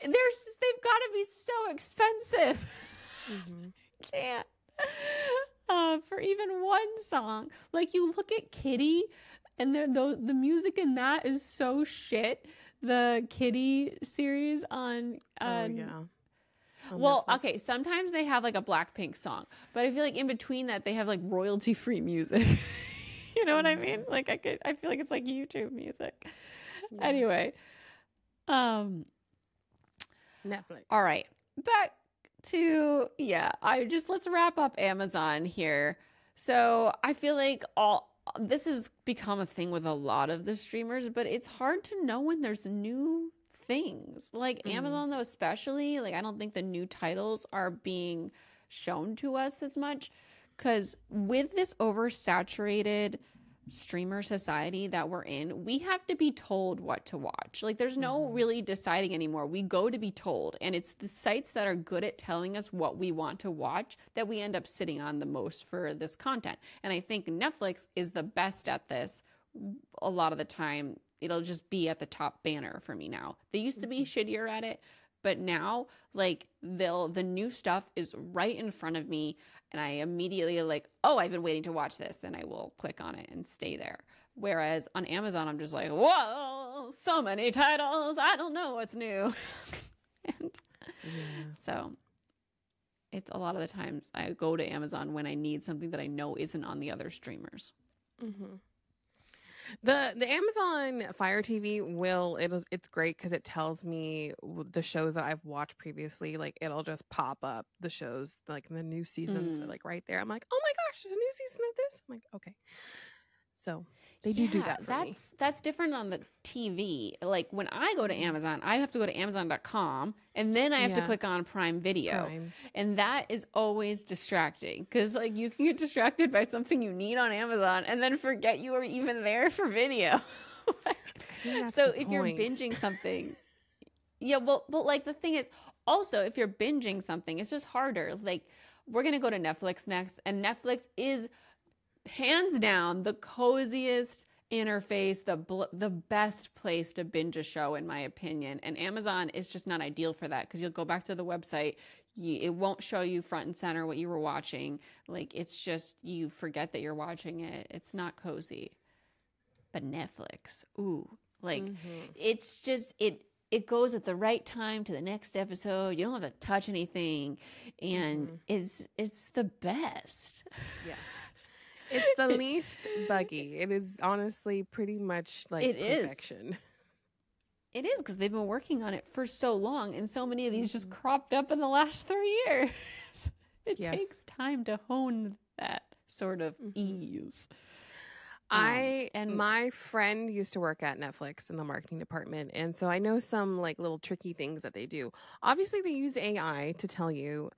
they've got to be so expensive. Can't for even one song. Like you look at Kitty, and the music in that is so shit. The Kitty series on well, Netflix. Okay, sometimes they have like a Blackpink song, but I feel like in between that they have like royalty free music. You know what I mean? Like I feel like it's like YouTube music. Yeah. Anyway, Netflix. All right, back to let's wrap up Amazon here. So I feel like this has become a thing with a lot of the streamers, but it's hard to know when there's new things. Like Amazon though, especially, like I don't think the new titles are being shown to us as much. Because with this oversaturated streamer society that we're in, we have to be told what to watch. Like, there's no really deciding anymore. We go to be told, and it's the sites that are good at telling us what we want to watch that we end up sitting on the most for this content. And I think Netflix is the best at this. A lot of the time, it'll just be at the top banner for me now. They used to be shittier at it, but now, like, the new stuff is right in front of me, and I immediately like, oh, I've been waiting to watch this, and I will click on it and stay there. Whereas on Amazon, I'm just like, whoa, so many titles, I don't know what's new. And so it's a lot of the times I go to Amazon when I need something that I know isn't on the other streamers. The Amazon Fire TV it's great because it tells me the shows that I've watched previously. Like, it'll just pop up the shows, like the new seasons are like right there. I'm like, oh my gosh, there's a new season of this. I'm like, okay. So they do that for me. That's different on the TV. Like, when I go to Amazon, I have to go to Amazon.com, and then I have to click on Prime Video. And that is always distracting because, like, you can get distracted by something you need on Amazon and then forget you were even there for video. So if you're binging something, but like, the thing is, also, if you're binging something, it's just harder. Like, we're going to go to Netflix next, and Netflix is hands down the coziest interface, the best place to binge a show, in my opinion. And Amazon is just not ideal for that because you'll go back to the website, it won't show you front and center what you were watching. Like, it's just, you forget that you're watching it. It's not cozy. But Netflix, it's just, it goes at the right time to the next episode. You don't have to touch anything, and it's the best. Yeah. It's the least buggy. It is honestly pretty much like perfection. It is, because they've been working on it for so long, and so many of these just cropped up in the last 3 years. It takes time to hone that sort of ease. My friend used to work at Netflix in the marketing department, and so I know some like little tricky things that they do. Obviously, they use AI to tell you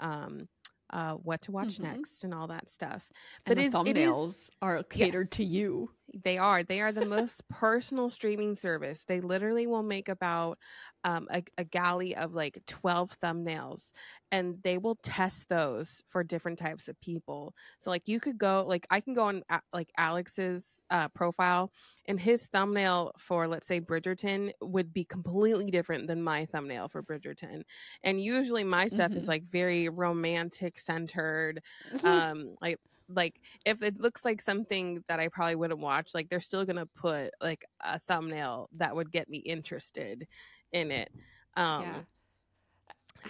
what to watch next and all that stuff. But the thumbnails are catered to you. They are the most personal streaming service. They literally will make about a galley of like 12 thumbnails, and they will test those for different types of people. So like, you could go, like, I can go on like Alex's profile, and his thumbnail for, let's say, Bridgerton would be completely different than my thumbnail for Bridgerton. And usually my stuff is like very romantic centered, like if it looks like something that I probably wouldn't watch, like, they're still gonna put like a thumbnail that would get me interested in it. Have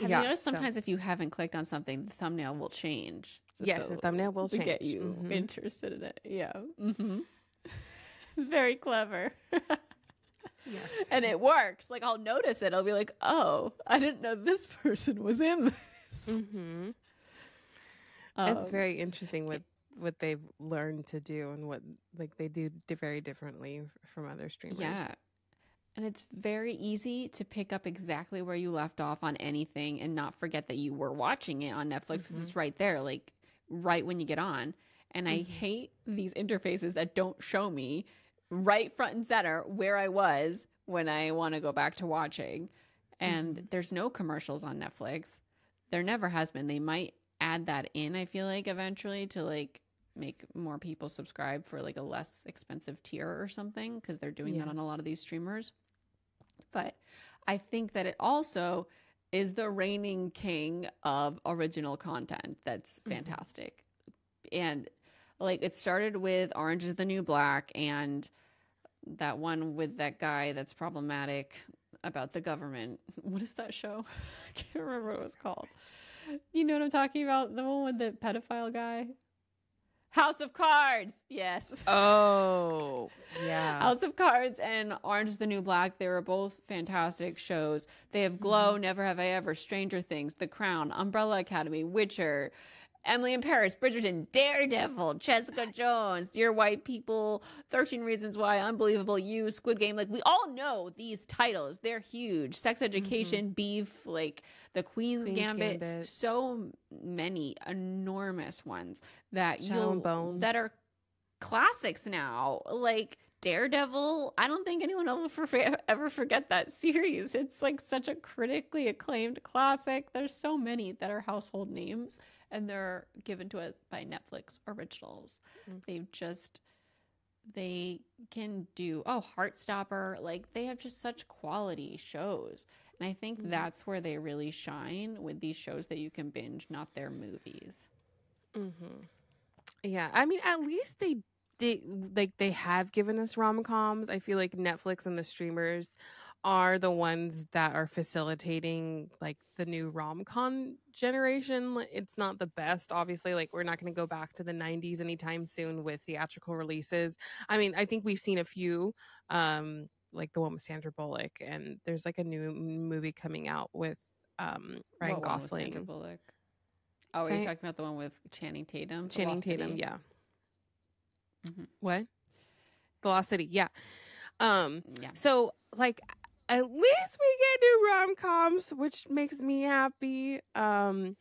you noticed sometimes if you haven't clicked on something, the thumbnail will change? Yes, the thumbnail will change. Get you interested in it. Yeah. It's very clever. Yes. And it works. Like, I'll notice it. I'll be like, oh, I didn't know this person was in this. It's very interesting what they've learned to do, and what, like, they do very differently from other streamers. Yeah. And it's very easy to pick up exactly where you left off on anything and not forget that you were watching it on Netflix, because it's right there, like, right when you get on. And I hate these interfaces that don't show me right front and center where I was when I want to go back to watching. And there's no commercials on Netflix. There never has been. They might add that in, I feel like, eventually, to like make more people subscribe for like a less expensive tier or something, because they're doing that on a lot of these streamers. But I think that it also is the reigning king of original content that's fantastic. And like, it started with Orange is the New Black, and that one with that guy that's problematic about the government. What is that show? I can't remember what it was called. You know what I'm talking about? The one with the pedophile guy? House of Cards. Yes. Oh, yeah. House of Cards and Orange is the New Black. They were both fantastic shows. They have Glow, Never Have I Ever, Stranger Things, The Crown, Umbrella Academy, Witcher, Emily in Paris, Bridgerton, Daredevil, Jessica Jones, Dear White People, 13 Reasons Why, Unbelievable You, Squid Game. Like, we all know these titles. They're huge. Sex Education, Beef, like The Queen's Gambit. So many enormous ones that Shadow and Bone. that are classics now. Like Daredevil, I don't think anyone will ever forget that series. It's like such a critically acclaimed classic. There's so many that are household names, and they're given to us by Netflix originals. They can do Heartstopper. Like, they have just such quality shows, and I think that's where they really shine, with these shows that you can binge, not their movies. Yeah, I mean, at least they have given us rom-coms. I feel like Netflix and the streamers are the ones that are facilitating like the new rom-com generation. It's not the best, obviously. Like, we're not going to go back to the 90s anytime soon with theatrical releases. I mean, I think we've seen a few, like the one with Sandra Bullock, and there's like a new movie coming out with Ryan Gosling. Sandra Bullock? Oh, you're talking about the one with Channing Tatum? Channing Tatum, yeah. What? The Lost City, yeah. So, like, at least we get new rom-coms, which makes me happy. Everyone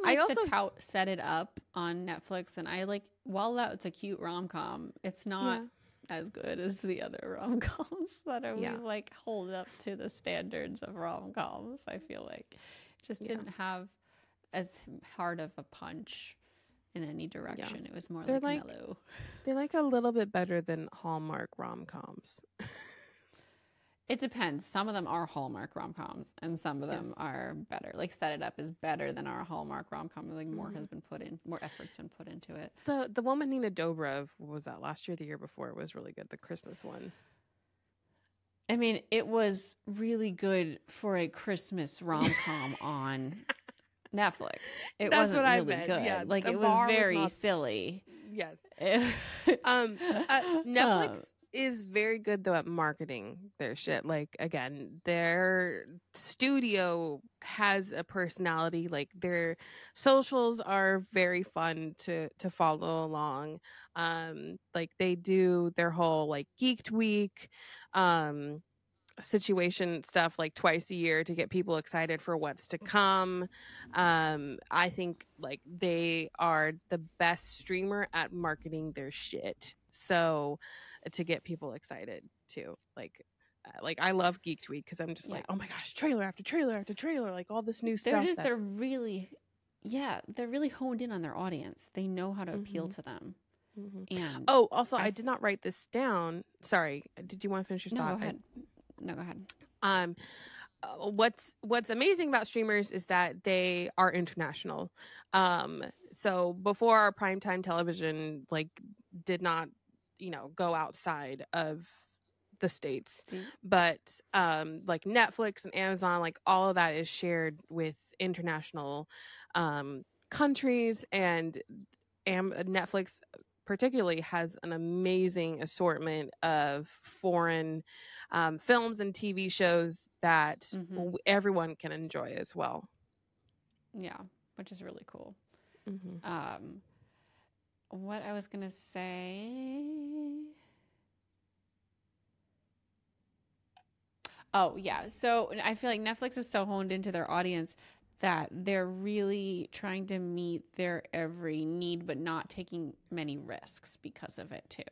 likes to tout Set It Up on Netflix, and I like, while that's a cute rom-com, it's not as good as the other rom-coms that are we like hold up to the standards of rom-coms. I feel like it just didn't have as hard of a punch in any direction. It was more like mellow. They're like a little bit better than Hallmark rom-coms. It depends. Some of them are Hallmark rom-coms, and some of them are better. Like Set It Up is better than our Hallmark rom-com. Like more effort's been put into it. The one with Nina Dobrev, what was that, last year, the year before? It was really good. The Christmas one. I mean, it was really good for a Christmas rom-com on Netflix. That's wasn't really good. Yeah, like, it was very silly. Yes. Netflix is very good though at marketing their shit. Like, again, their studio has a personality. Like, their socials are very fun to follow along. Like, they do their whole like Geeked Week situation stuff like twice a year to get people excited for what's to come. I think like they are the best streamer at marketing their shit, so to get people excited too. Like I love Geeked Week because I'm just like, oh my gosh, trailer after trailer after trailer, like all this new stuff. They're really honed in on their audience. They know how to appeal to them. And also, I did not write this down. Sorry, did you want to finish your thought? No, go ahead. What's amazing about streamers is that they are international. So before, our primetime television like did not, go outside of the States, but like Netflix and Amazon, like all of that is shared with international countries, and Netflix particularly has an amazing assortment of foreign films and TV shows that everyone can enjoy as well. Yeah, which is really cool. What I was gonna say. Oh yeah, so I feel like Netflix is so honed into their audience that they're really trying to meet their every need, but not taking many risks because of it too.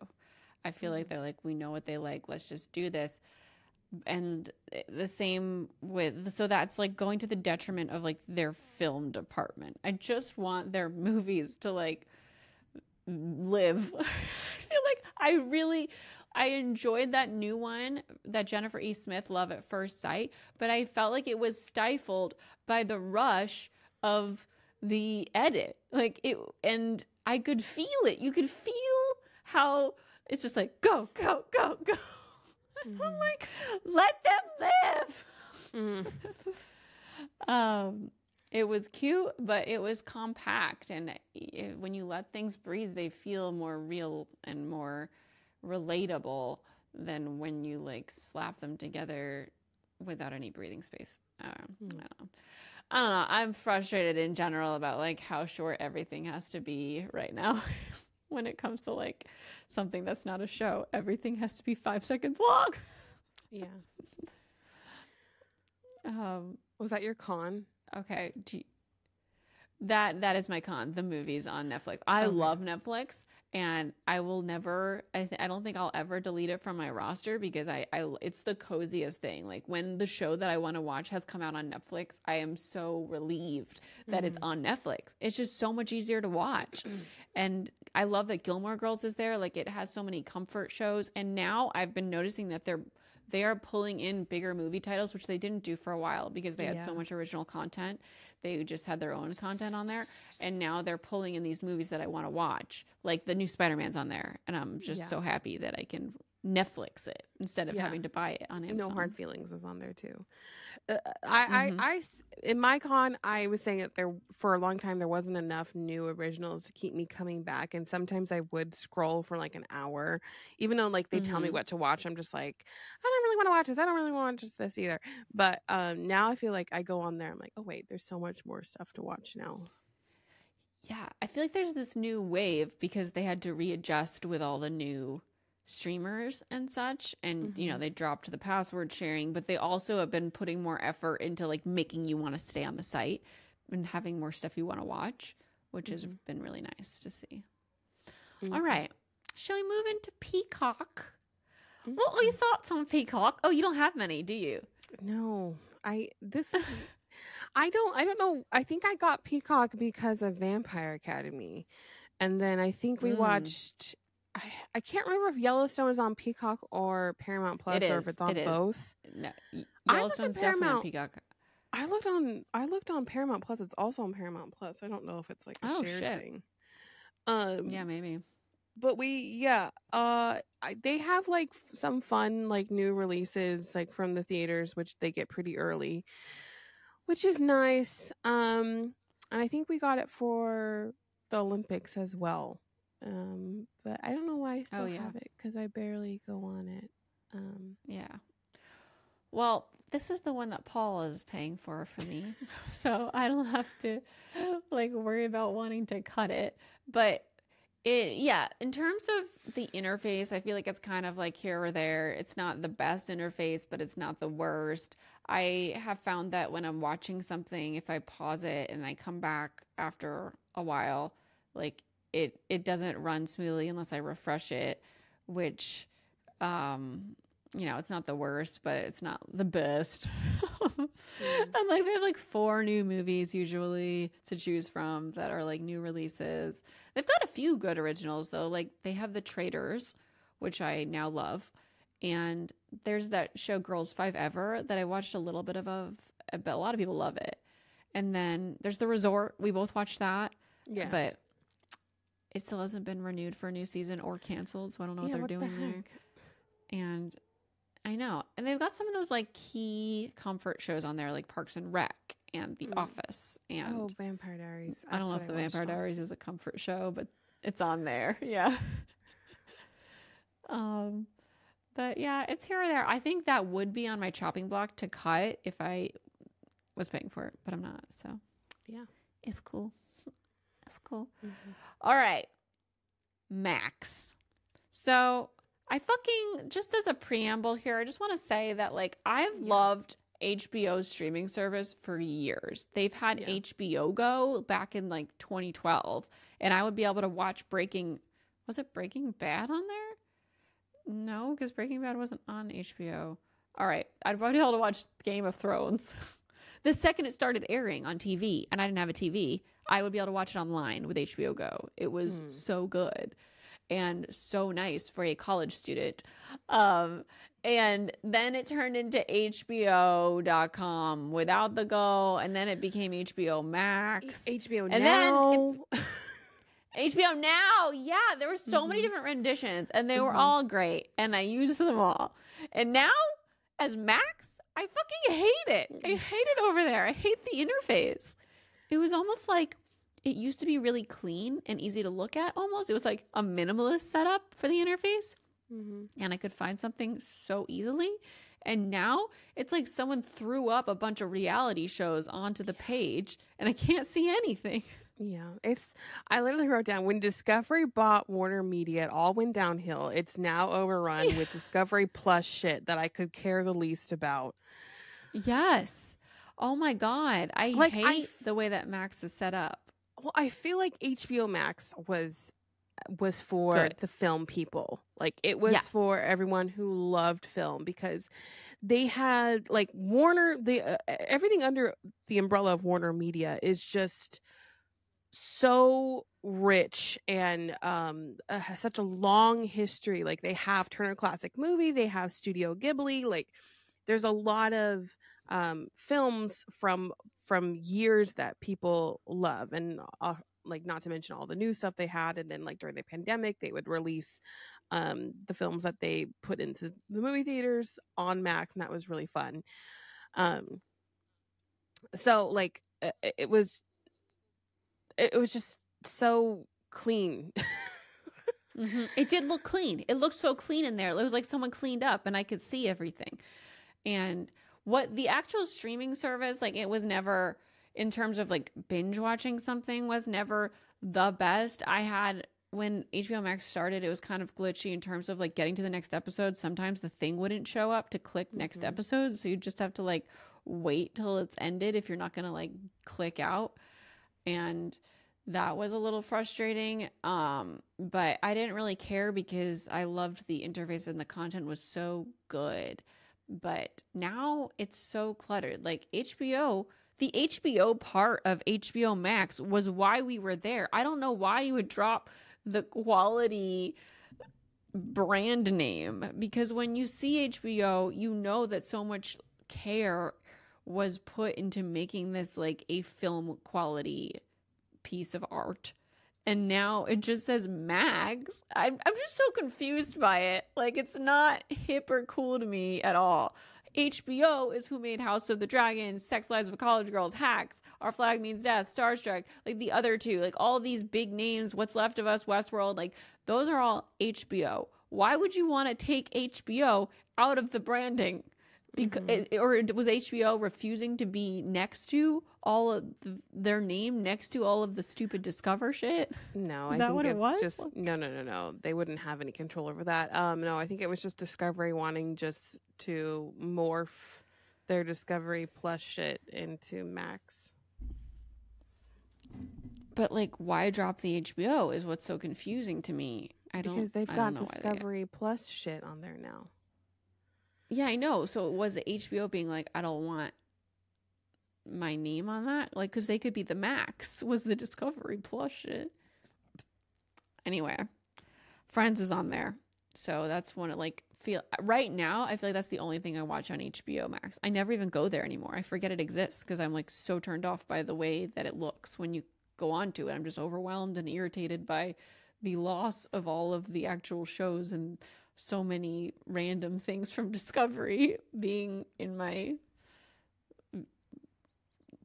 I feel like they're like, we know what they like, let's just do this. And the same so that's like going to the detriment of like their film department. I just want their movies to like live. I feel like I enjoyed that new one, that Jennifer E. Smith, Love at First Sight, but I felt like it was stifled by the rush of the edit. Like it, and I could feel it. You could feel how it's just like, go, go, go, go. I'm like, let them live. It was cute, but it was compact. And when you let things breathe, they feel more real and more relatable than when you like slap them together without any breathing space. I don't know. I'm frustrated in general about like how short everything has to be right now. When it comes to like something that's not a show, everything has to be 5 seconds long. Yeah. Was that your con? Okay. That is my con, the movies on Netflix. I love Netflix, and I will never, I don't think I'll ever delete it from my roster because it's the coziest thing. Like when the show that I want to watch has come out on Netflix, I am so relieved that it's on Netflix. It's just so much easier to watch. And I love that Gilmore Girls is there. Like it has so many comfort shows. And now I've been noticing that they are pulling in bigger movie titles, which they didn't do for a while because they had so much original content. They just had their own content on there. And now they're pulling in these movies that I want to watch. Like the new Spider-Man's on there. And I'm just so happy that I can Netflix it instead of having to buy it on Amazon. No Hard Feelings was on there too. I in my con, I was saying that there for a long time there wasn't enough new originals to keep me coming back, and sometimes I would scroll for like an hour, even though like they tell me what to watch. I'm just like, I don't really want to watch this. I don't really want to watch this either. But now I feel like I go on there. I'm like, oh wait, there's so much more stuff to watch now. Yeah, I feel like there's this new wave because they had to readjust with all the new streamers and such, and you know, they dropped the password sharing, but they also have been putting more effort into like making you want to stay on the site and having more stuff you want to watch, which has been really nice to see. All right, shall we move into Peacock? What are your thoughts on Peacock? Oh, you don't have many, do you? No, I don't know. I think I got Peacock because of Vampire Academy, and then I think we watched. I can't remember if Yellowstone is on Peacock or Paramount Plus, or if it's on both. No, Yellowstone's definitely on Peacock. I looked on Paramount Plus. It's also on Paramount Plus. I don't know if it's like a shared thing. Yeah, maybe. But they have like some fun like new releases like from the theaters, which they get pretty early, which is nice. And I think we got it for the Olympics as well. But I don't know why I still have it because I barely go on it. Yeah. Well, this is the one that Paul is paying for me, so I don't have to like worry about wanting to cut it. But in terms of the interface, I feel like it's kind of like here or there. It's not the best interface, but it's not the worst. I have found that when I'm watching something, if I pause it and I come back after a while, like it doesn't run smoothly unless I refresh it, which, you know, it's not the worst, but it's not the best. And like they have like 4 new movies usually to choose from that are like new releases. They've got a few good originals though. Like they have The Traitors, which I now love. And there's that show Girls 5 Ever that I watched a little bit of, but a lot of people love it. And then there's The Resort. We both watched that. Yes. But it still hasn't been renewed for a new season or canceled, so I don't know what they're doing there. And I know. And they've got some of those like key comfort shows on there, like Parks and Rec and The Office. And Vampire Diaries. I don't know if the Vampire Diaries is a comfort show, but it's on there. Yeah. But yeah, it's here or there. I think that would be on my chopping block to cut if I was paying for it, but I'm not. So yeah, it's cool. It's cool. All right. Max. So I just as a preamble here, I just want to say that like I've loved HBO's streaming service for years. They've had HBO Go back in like 2012, and I would be able to watch was it Breaking Bad on there? No, because Breaking Bad wasn't on HBO. All right. I'd probably be able to watch Game of Thrones. The second it started airing on TV and I didn't have a TV, I would be able to watch it online with HBO Go. It was so good and so nice for a college student. And then it turned into HBO.com without the Go, and then it became HBO Max. HBO and Now. HBO Now. Yeah, there were so many different renditions, and they were all great, and I used them all. And now, as Max, I fucking hate it. I hate it over there. I hate the interface. It was almost like it used to be really clean and easy to look at almost. It was like a minimalist setup for the interface. And I could find something so easily. And now it's like someone threw up a bunch of reality shows onto the page and I can't see anything. Yeah, I literally wrote down when Discovery bought Warner Media, it all went downhill. It's now overrun with Discovery Plus shit that I could care the least about. Yes. Oh my God. I hate the way that Max is set up. Well, I feel like HBO Max was for Good. the film people. Like it was Yes. for everyone who loved film, because they had like Warner, everything under the umbrella of Warner Media is just so rich and has such a long history. Like they have Turner Classic Movie, they have Studio Ghibli, like there's a lot of films from years that people love, and like not to mention all the new stuff they had. And then like during the pandemic they would release the films that they put into the movie theaters on Max, and that was really fun. um so like it was just so clean. It did look clean. It looked so clean in there. It was like someone cleaned up and I could see everything. And what the actual streaming service, like it was never, in terms of like binge watching something, was never the best. I had, when HBO Max started, it was kind of glitchy in terms of like getting to the next episode. Sometimes the thing wouldn't show up to click next episode. So you just have to like wait till it's ended if you're not going to like click out. And that was a little frustrating. But I didn't really care because I loved the interface and the content was so good. But now it's so cluttered. Like HBO, the HBO part of HBO Max was why we were there. I don't know why you would drop the quality brand name, because when you see HBO, you know that so much care was put into making this like a film quality piece of art. And now it just says Max. I'm just so confused by it. Like, it's not hip or cool to me at all. HBO is who made House of the Dragon, Sex Lives of College Girls, Hacks, Our Flag Means Death, Starstruck, like the other two, like all these big names, What's Left of Us, Westworld, like those are all HBO. Why would you want to take HBO out of the branding? Because or was HBO refusing to be next to all of their name next to all of the stupid Discover shit? No, Is I that think what it it's was? just no. They wouldn't have any control over that. No, I think it was just Discovery wanting just to morph their Discovery Plus shit into Max. But like, why drop the HBO is what's so confusing to me. Because they've got Discovery Plus shit on there now. Yeah, I know. So it was the HBO being like, I don't want my name on that. Like, because they could be the Max, was the Discovery Plus shit. Anyway, Friends is on there. So that's one of like, right now, I feel like that's the only thing I watch on HBO Max. I never even go there anymore. I forget it exists because I'm like so turned off by the way that it looks when you go onto it. I'm just overwhelmed and irritated by the loss of all of the actual shows and so many random things from Discovery being in my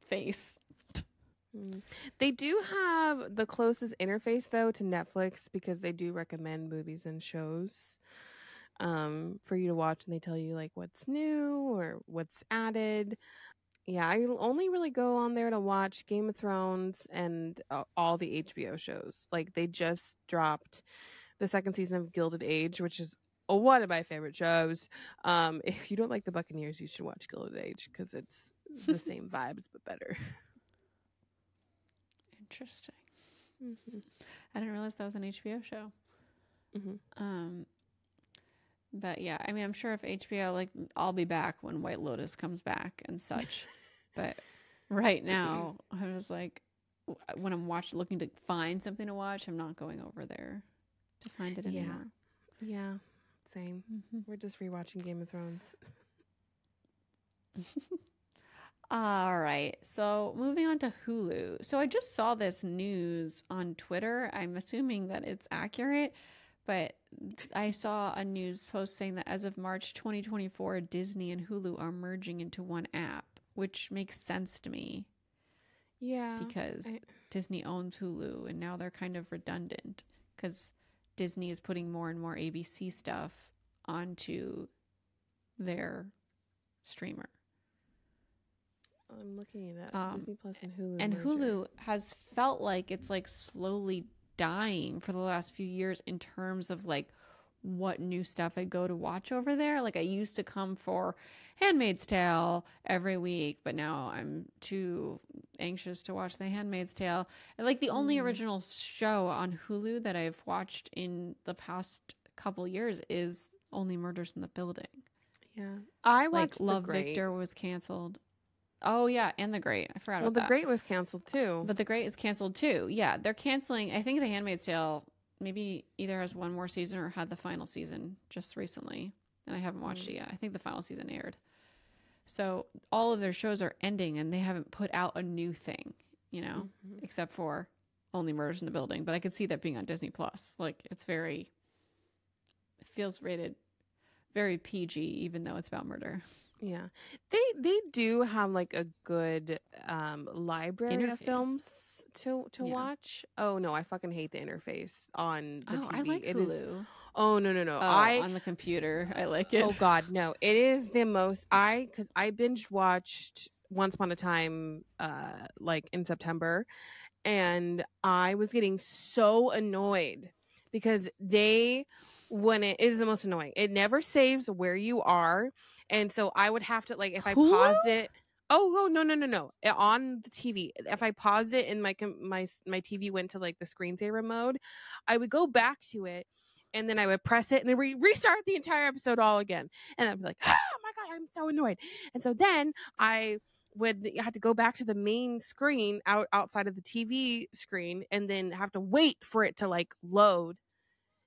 face. They do have the closest interface though to Netflix, because they do recommend movies and shows for you to watch, and they tell you like what's new or what's added. Yeah, I only really go on there to watch Game of Thrones and all the HBO shows. Like they just dropped the second season of Gilded Age, which is one of my favorite shows. If you don't like the Buccaneers, you should watch Gilded Age because it's the same vibes but better. Interesting. I didn't realize that was an HBO show. But yeah, I mean, I'm sure if HBO, like, I'll be back when White Lotus comes back and such. But right now, I was like, when I'm looking to find something to watch, I'm not going over there to find it anymore. Yeah, same. We're just rewatching Game of Thrones. All right. So moving on to Hulu. So I just saw this news on Twitter. I'm assuming that it's accurate, but I saw a news post saying that as of March 2024, Disney and Hulu are merging into one app, which makes sense to me. Yeah. Because Disney owns Hulu and now they're kind of redundant because Disney is putting more and more ABC stuff onto their streamer. I'm looking it up. Disney Plus and Hulu. And merger. Hulu has felt like it's like slowly dying for the last few years in terms of like what new stuff I go to watch over there. Like I used to come for Handmaid's Tale every week, but now I'm too anxious to watch The Handmaid's Tale. And like the only original show on Hulu that I've watched in the past couple years is Only Murders in the Building. Yeah. I watched Love The Great. Victor was canceled. Oh yeah, and The Great. I forgot about that. Well, The Great was canceled too. But The Great is canceled too. Yeah, they're canceling. I think The Handmaid's Tale maybe either has one more season or had the final season just recently. And I haven't watched it yet. I think the final season aired. So all of their shows are ending and they haven't put out a new thing, you know, except for Only Murders in the Building. But I could see that being on Disney Plus. Like it feels rated very PG, even though it's about murder. Yeah. They do have like a good library of films to watch. Oh no, I fucking hate the interface on the TV. I like Hulu. Oh no. Oh, on the computer. I like it. Oh god, no. It is the most because I binge watched Once Upon a Time like in September, and I was getting so annoyed because it is the most annoying. It never saves where you are. And so I would have to like if I paused it. Oh no. On the TV, if I paused it and my TV went to like the screensaver mode, I would go back to it and then I would press it and then restart the entire episode all again. And I'd be like, oh my god, I'm so annoyed. And so then I had to go back to the main screen outside of the TV screen and then have to wait for it to like load.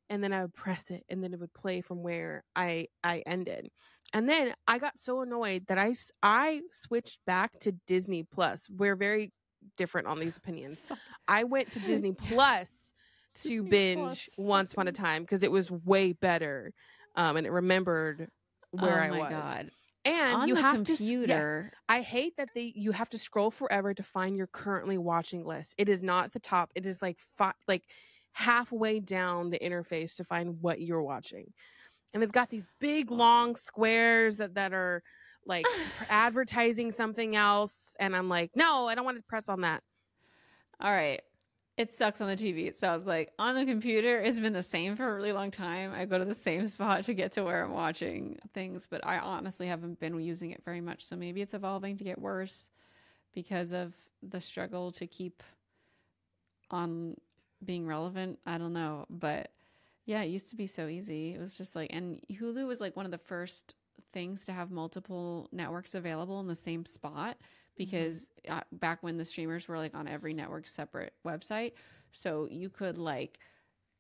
And then I would press it and then it would play from where I ended. And then I got so annoyed that I switched back to Disney Plus. We're very different on these opinions. I went to Disney Plus to binge Once Upon a Time because it was way better. And it remembered where I was. Oh my God. And on you the have computer. Yes, I hate that you have to scroll forever to find your currently watching list. It is not at the top. It is like halfway down the interface to find what you're watching. And they've got these big long squares that are like advertising something else. And I'm like, no, I don't want to press on that. All right. It sucks on the TV. It sounds like on the computer, it's been the same for a really long time. I go to the same spot to get to where I'm watching things, but I honestly haven't been using it very much. So maybe it's evolving to get worse because of the struggle to keep on being relevant. I don't know, but yeah, it used to be so easy. It was just like, and Hulu was like one of the first things to have multiple networks available in the same spot because back when the streamers were like on every network's separate website. So you could like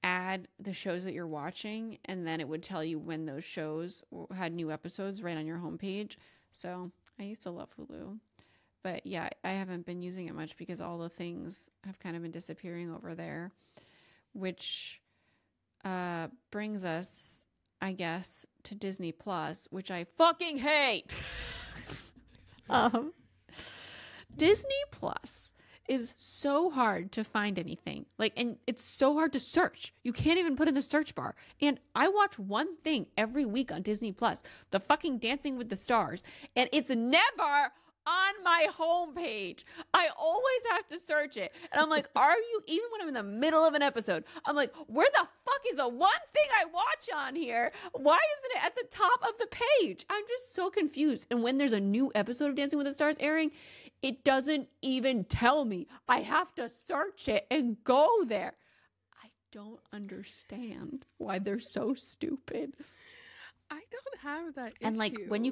add the shows that you're watching and then it would tell you when those shows had new episodes right on your homepage. So I used to love Hulu. But yeah, I haven't been using it much because all the things have kind of been disappearing over there, which brings us, I guess, to Disney Plus, which I fucking hate. Disney Plus is so hard to find anything. And it's so hard to search. You can't even put in the search bar. And I watch one thing every week on Disney Plus, the fucking Dancing with the Stars, and it's never on my homepage. I always have to search it. And I'm like, are you, even when I'm in the middle of an episode, I'm like, where the fuck is the one thing I watch on here? Why isn't it at the top of the page? I'm just so confused. And when there's a new episode of Dancing with the Stars airing, it doesn't even tell me. I have to search it and go there. I don't understand why they're so stupid. I don't have that issue. And like when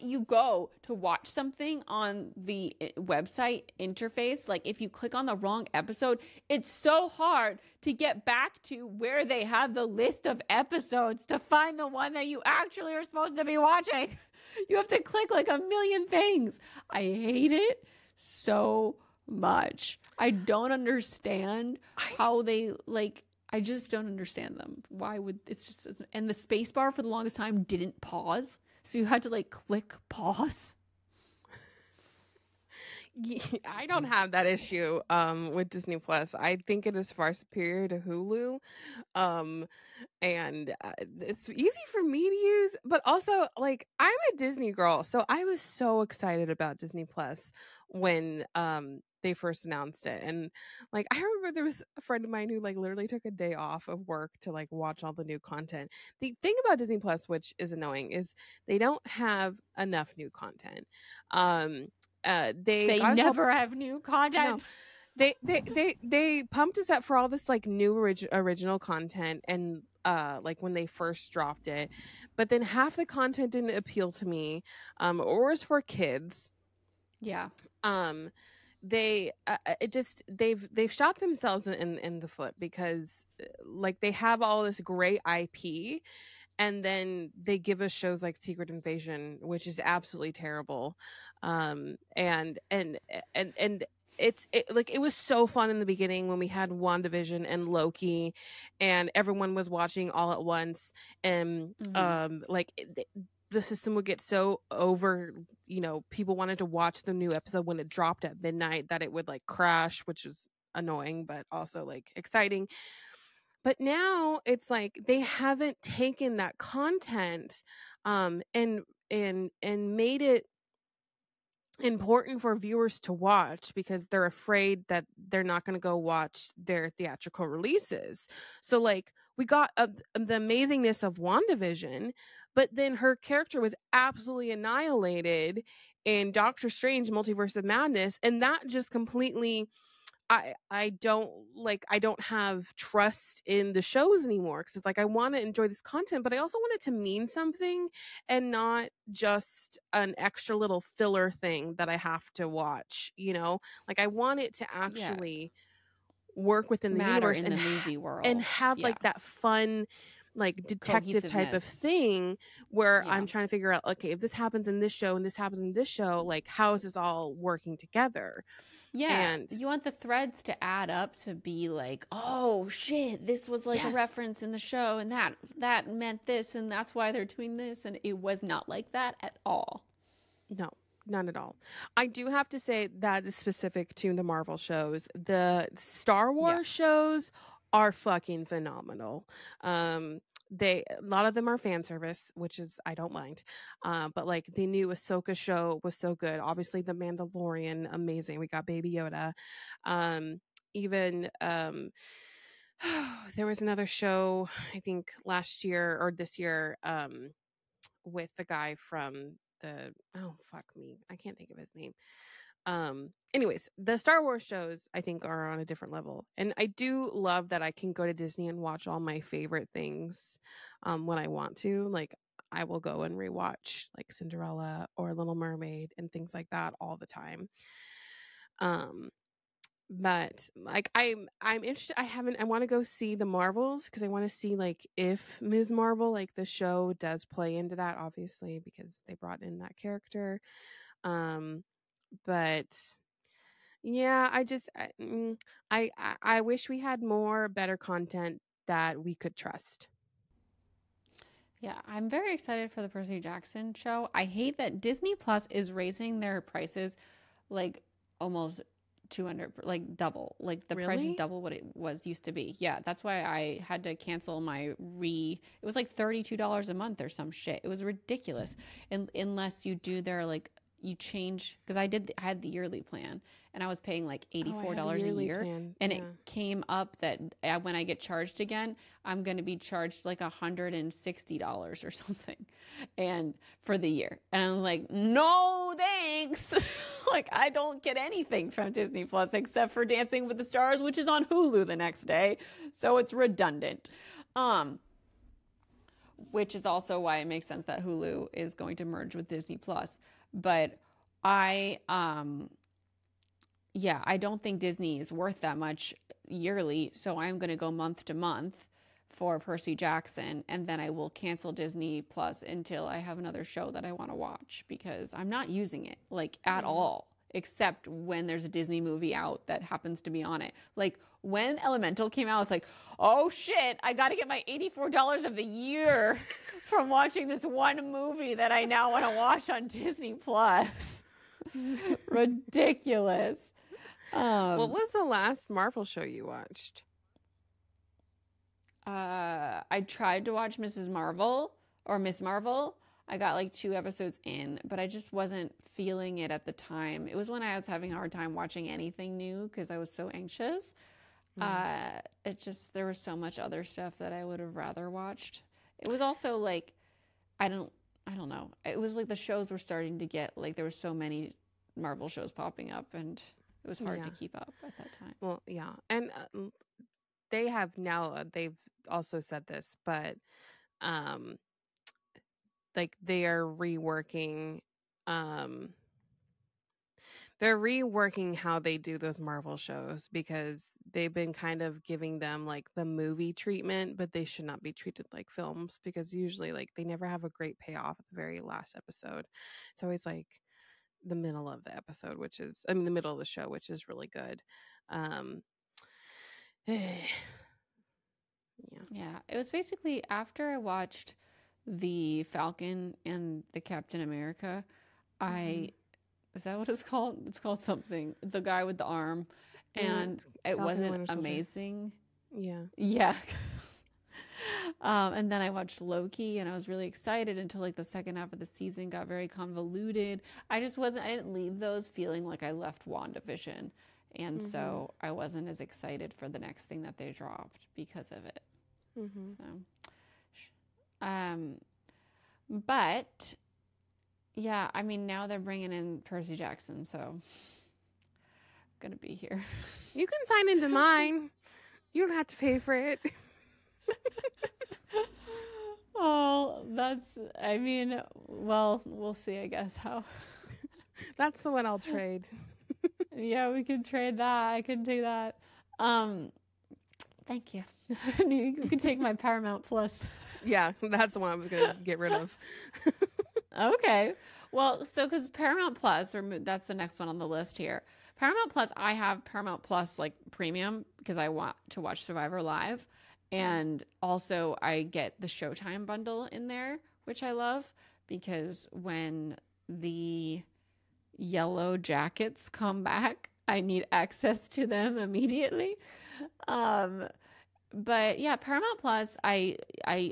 you go to watch something on the website interface, like if you click on the wrong episode, it's so hard to get back to where they have the list of episodes to find the one that you actually are supposed to be watching. You have to click like a million things. I hate it so much. I don't understand how they I just don't understand them. Why would it's just, and the space bar for the longest time didn't pause. So you had to click pause. I don't have that issue with Disney Plus. I think it is far superior to Hulu. And it's easy for me to use, but also I'm a Disney girl. So I was so excited about Disney Plus when they first announced it. And I remember there was a friend of mine who literally took a day off of work to watch all the new content. The thing about Disney Plus, which is annoying, is they don't have enough new content. they got us all, never have new content. no, they pumped us up for all this like new original content, and like when they first dropped it, but then half the content didn't appeal to me, or was for kids. Yeah. They it just they've shot themselves in the foot, because like they have all this great IP, and then they give us shows like Secret Invasion, which is absolutely terrible. And like it was so fun in the beginning when we had WandaVision and Loki, and everyone was watching all at once, and like the system would get so over, people wanted to watch the new episode when it dropped at midnight, that it would like crash, which was annoying but also like exciting. But now it's like they haven't taken that content, and made it important for viewers to watch, because they're afraid that they're not going to go watch their theatrical releases. So like we got the amazingness of WandaVision, but then her character was absolutely annihilated in Doctor Strange Multiverse of Madness, and that just completely, I don't have trust in the shows anymore, because it's like I want to enjoy this content, but I also want it to mean something, and not just an extra little filler thing that I have to watch. Like I want it to actually work within the matter universe in and the movie world, and have like that fun like detective type of thing, where I'm trying to figure out, okay, if this happens in this show and this happens in this show, like how is this all working together? Yeah, and you want the threads to add up, to be like, oh shit, this was like a reference in the show, and that meant this, and that's why they're doing this, and it was not like that at all. No, none at all. I do have to say that is specific to the Marvel shows. The Star Wars shows are fucking phenomenal. A lot of them are fan service, which is, I don't mind. But like the new Ahsoka show was so good. Obviously the Mandalorian, amazing. We got Baby Yoda. Even there was another show, I think last year or this year, with the guy from oh fuck me, I can't think of his name. Anyways, the Star Wars shows I think are on a different level, and I do love that I can go to Disney and watch all my favorite things when I want to. Like I will go and rewatch like Cinderella or Little Mermaid and things like that all the time. But like I'm interested. I want to go see the Marvels, because I want to see like if Ms. Marvel, like the show, does play into that, obviously, because they brought in that character. But yeah, I wish we had more better content that we could trust. Yeah, I'm very excited for the Percy Jackson show. I hate that Disney Plus is raising their prices like almost 200, like double. Like the price is double what it used to be. Yeah, that's why I had to cancel my it was like $32 a month or some shit. It was ridiculous. And unless you do their like, you change, because I had the yearly plan, and I was paying like $84 a year, and it came up that when I get charged again, I'm going to be charged like $160 or something, and for the year. And I was like, no thanks. Like I don't get anything from Disney Plus except for Dancing with the Stars, which is on Hulu the next day, so it's redundant. Which is also why it makes sense that Hulu is going to merge with Disney Plus. But I don't think Disney is worth that much yearly, so I'm going to go month to month for Percy Jackson, and then I will cancel Disney Plus until I have another show that I want to watch, because I'm not using it like at all, except when there's a Disney movie out that happens to be on it. Like when Elemental came out, I was like, oh shit, I got to get my $84 of the year from watching this one movie that I now want to watch on Disney Plus. Ridiculous. What was the last Marvel show you watched? I tried to watch Mrs. Marvel or Miss Marvel. I got like 2 episodes in, but I just wasn't feeling it at the time. It was when I was having a hard time watching anything new because I was so anxious. There was so much other stuff that I would have rather watched. It was also like, I don't know. It was like the shows were starting to get like, there were so many Marvel shows popping up, and it was hard to keep up at that time. Well, yeah. And they have now, they've also said this, but like they are reworking how they do those Marvel shows, because they've been kind of giving them like the movie treatment, but they should not be treated like films, because usually like they never have a great payoff at the very last episode. It's always like the middle of the episode, the middle of the show, which is really good. Yeah, it was basically after I watched the Falcon and the Captain America, is that what it's called? It's called something. The guy with the arm, and it wasn't amazing. Yeah. Yeah. And then I watched Loki, and I was really excited until like the second half of the season got very convoluted. I didn't leave those feeling like I left WandaVision. And so I wasn't as excited for the next thing that they dropped because of it. But yeah, I mean, now they're bringing in Percy Jackson, so I'm gonna be here. You can sign into mine. You don't have to pay for it. Oh, we'll see, I guess, how. That's the one I'll trade. Yeah, we could trade that. I could do that. Thank you. You could take my Paramount Plus. Yeah, that's the one I was going to get rid of. Okay. Well, so because Paramount Plus, that's the next one on the list here. Paramount Plus, I have Paramount Plus like premium because I want to watch Survivor live. And also I get the Showtime bundle in there, which I love, because when the Yellow Jackets come back, I need access to them immediately. But yeah, Paramount Plus, I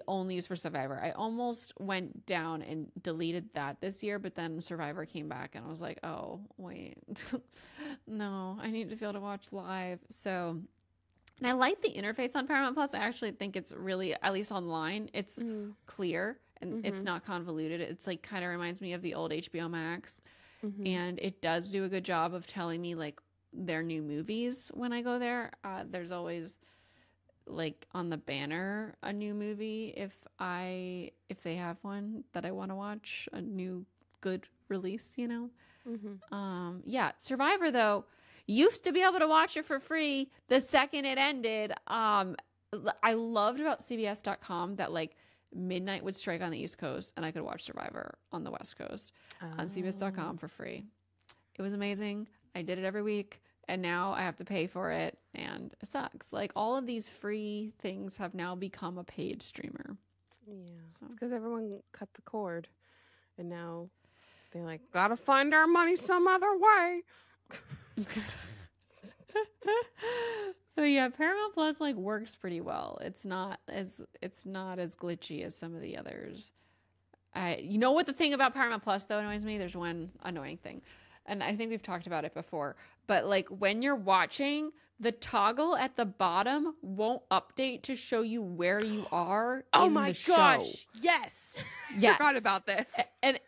only use for Survivor. I almost went down and deleted that this year, but then Survivor came back and I was like, oh, wait, no, I need to be able to watch live. So, and I like the interface on Paramount Plus. I actually think it's really, at least online, it's clear and it's not convoluted. It's like kind of reminds me of the old HBO Max. And it does do a good job of telling me like their new movies when I go there. There's always like on the banner a new movie if they have one that I want to watch, a new good release, you know. Yeah, Survivor though, used to be able to watch it for free the second it ended. I loved about CBS.com that like midnight would strike on the East Coast and I could watch Survivor on the West Coast on CBS.com for free. It was amazing. I did it every week. And now I have to pay for it, and it sucks. Like, all of these free things have now become a paid streamer. Yeah. So. It's because everyone cut the cord. And now they're like, gotta find our money some other way. So, yeah, Paramount Plus, like, works pretty well. It's not as glitchy as some of the others. You know what the thing about Paramount Plus, though, annoys me? There's one annoying thing. And I think we've talked about it before, but like when you're watching, the toggle at the bottom won't update to show you where you are in the show. Oh my gosh. Yes. I forgot about this. And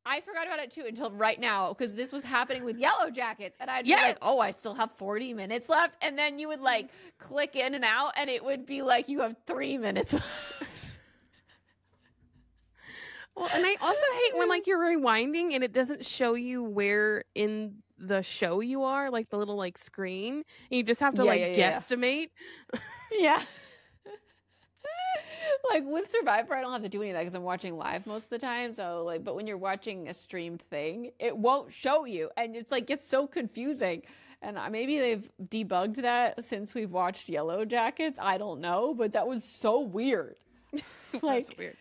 I forgot about it too until right now, because this was happening with Yellow Jackets. And I'd be like, oh, I still have 40 minutes left. And then you would like click in and out and it would be like, you have 3 minutes left. Well, and I also hate when like you're rewinding and it doesn't show you where in the show you are, like the little like screen, and you just have to guesstimate. Yeah. Like with Survivor, I don't have to do any of that because I'm watching live most of the time. So like, but when you're watching a streamed thing, it won't show you, and it's like it's so confusing. And maybe they've debugged that since we've watched Yellow Jackets. I don't know, but that was so weird. Like weird.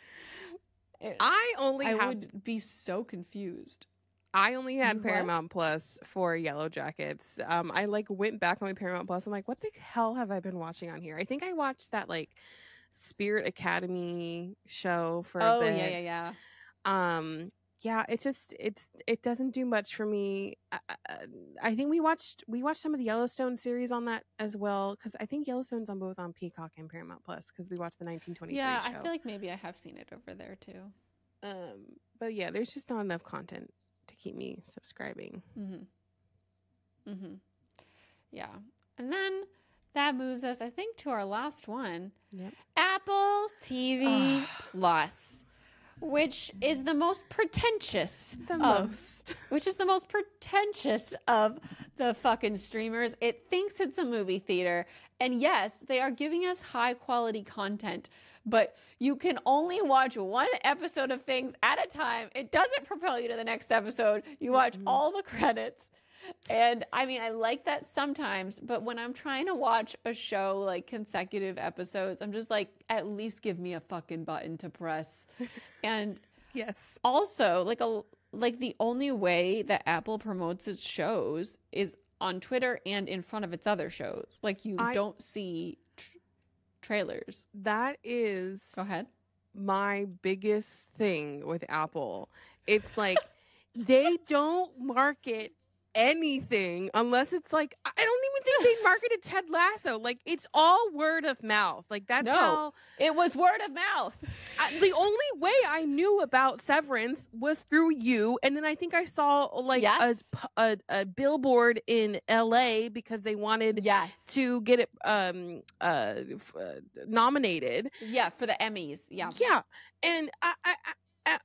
I would be so confused. I only had Paramount Plus for Yellow Jackets. I like went back on my Paramount Plus. I'm like, what the hell have I been watching on here? I think I watched that like Spirit Academy show for a bit. Yeah. It doesn't do much for me. I think we watched some of the Yellowstone series on that as well, because I think Yellowstone's on both on Peacock and Paramount Plus, because we watched the 1923 show. I feel like maybe I have seen it over there too. But yeah, there's just not enough content to keep me subscribing. Yeah. And then that moves us, I think, to our last one. Yep. Apple TV Plus, which is the most pretentious. Which is the most pretentious of the fucking streamers. It thinks it's a movie theater. And yes, they are giving us high quality content, but you can only watch one episode of things at a time. It doesn't propel you to the next episode. You watch all the credits. And I mean, I like that sometimes, but when I'm trying to watch a show like consecutive episodes, I'm just like, at least give me a fucking button to press. And yes, also like the only way that Apple promotes its shows is on Twitter and in front of its other shows. Like you don't see trailers. That is go ahead. My biggest thing with Apple. It's like they don't market anything unless it's like, I don't even think they marketed Ted Lasso. Like it's all word of mouth. Like that's how it was, word of mouth. The only way I knew about Severance was through you, and then I think I saw like a billboard in LA because they wanted to get it nominated. Yeah, for the Emmys. Yeah. Yeah, and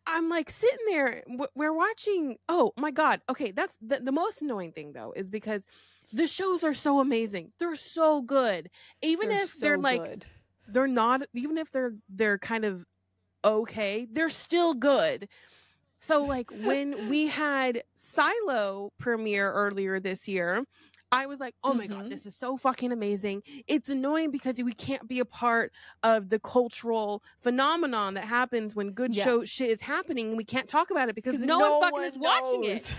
I'm like sitting there, we're watching, oh my God. Okay, that's the most annoying thing though, is because the shows are so amazing. They're so good. Even if they're like, good. They're not, even if they're kind of okay, they're still good. So like when we had Silo premiere earlier this year, I was like, oh my God, this is so fucking amazing. It's annoying because we can't be a part of the cultural phenomenon that happens when good shit is happening, and we can't talk about it because no one fucking is watching it.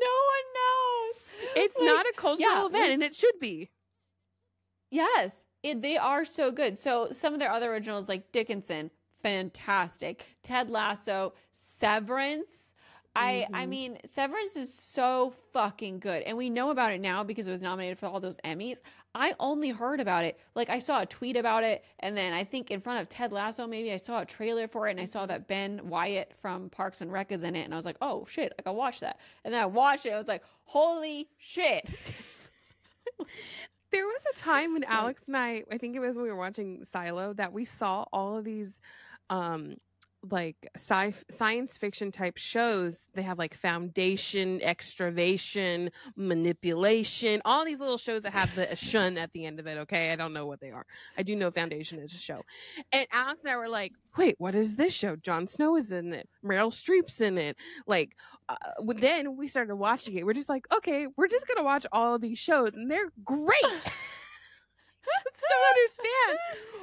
No one knows. It's like, not a cultural event, and it should be. Yes, they are so good. So some of their other originals like Dickinson, fantastic. Ted Lasso, Severance. I mean, Severance is so fucking good. And we know about it now because it was nominated for all those Emmys. I only heard about it. Like, I saw a tweet about it. And then I think in front of Ted Lasso, maybe I saw a trailer for it. And I saw that Ben Wyatt from Parks and Rec is in it. And I was like, oh, shit, I can watch that. And then I watched it. I was like, holy shit. There was a time when Alex and I think it was when we were watching Silo, that we saw all of these like science fiction type shows. They have like Foundation, Extravation, Manipulation, all these little shows that have the shun at the end of it. Okay, I don't know what they are. I do know Foundation is a show. And Alex and I were like, wait, what is this show? Jon Snow is in it, Meryl Streep's in it. Like then we started watching it. We're just like, okay, we're just gonna watch all of these shows, and they're great. Just don't understand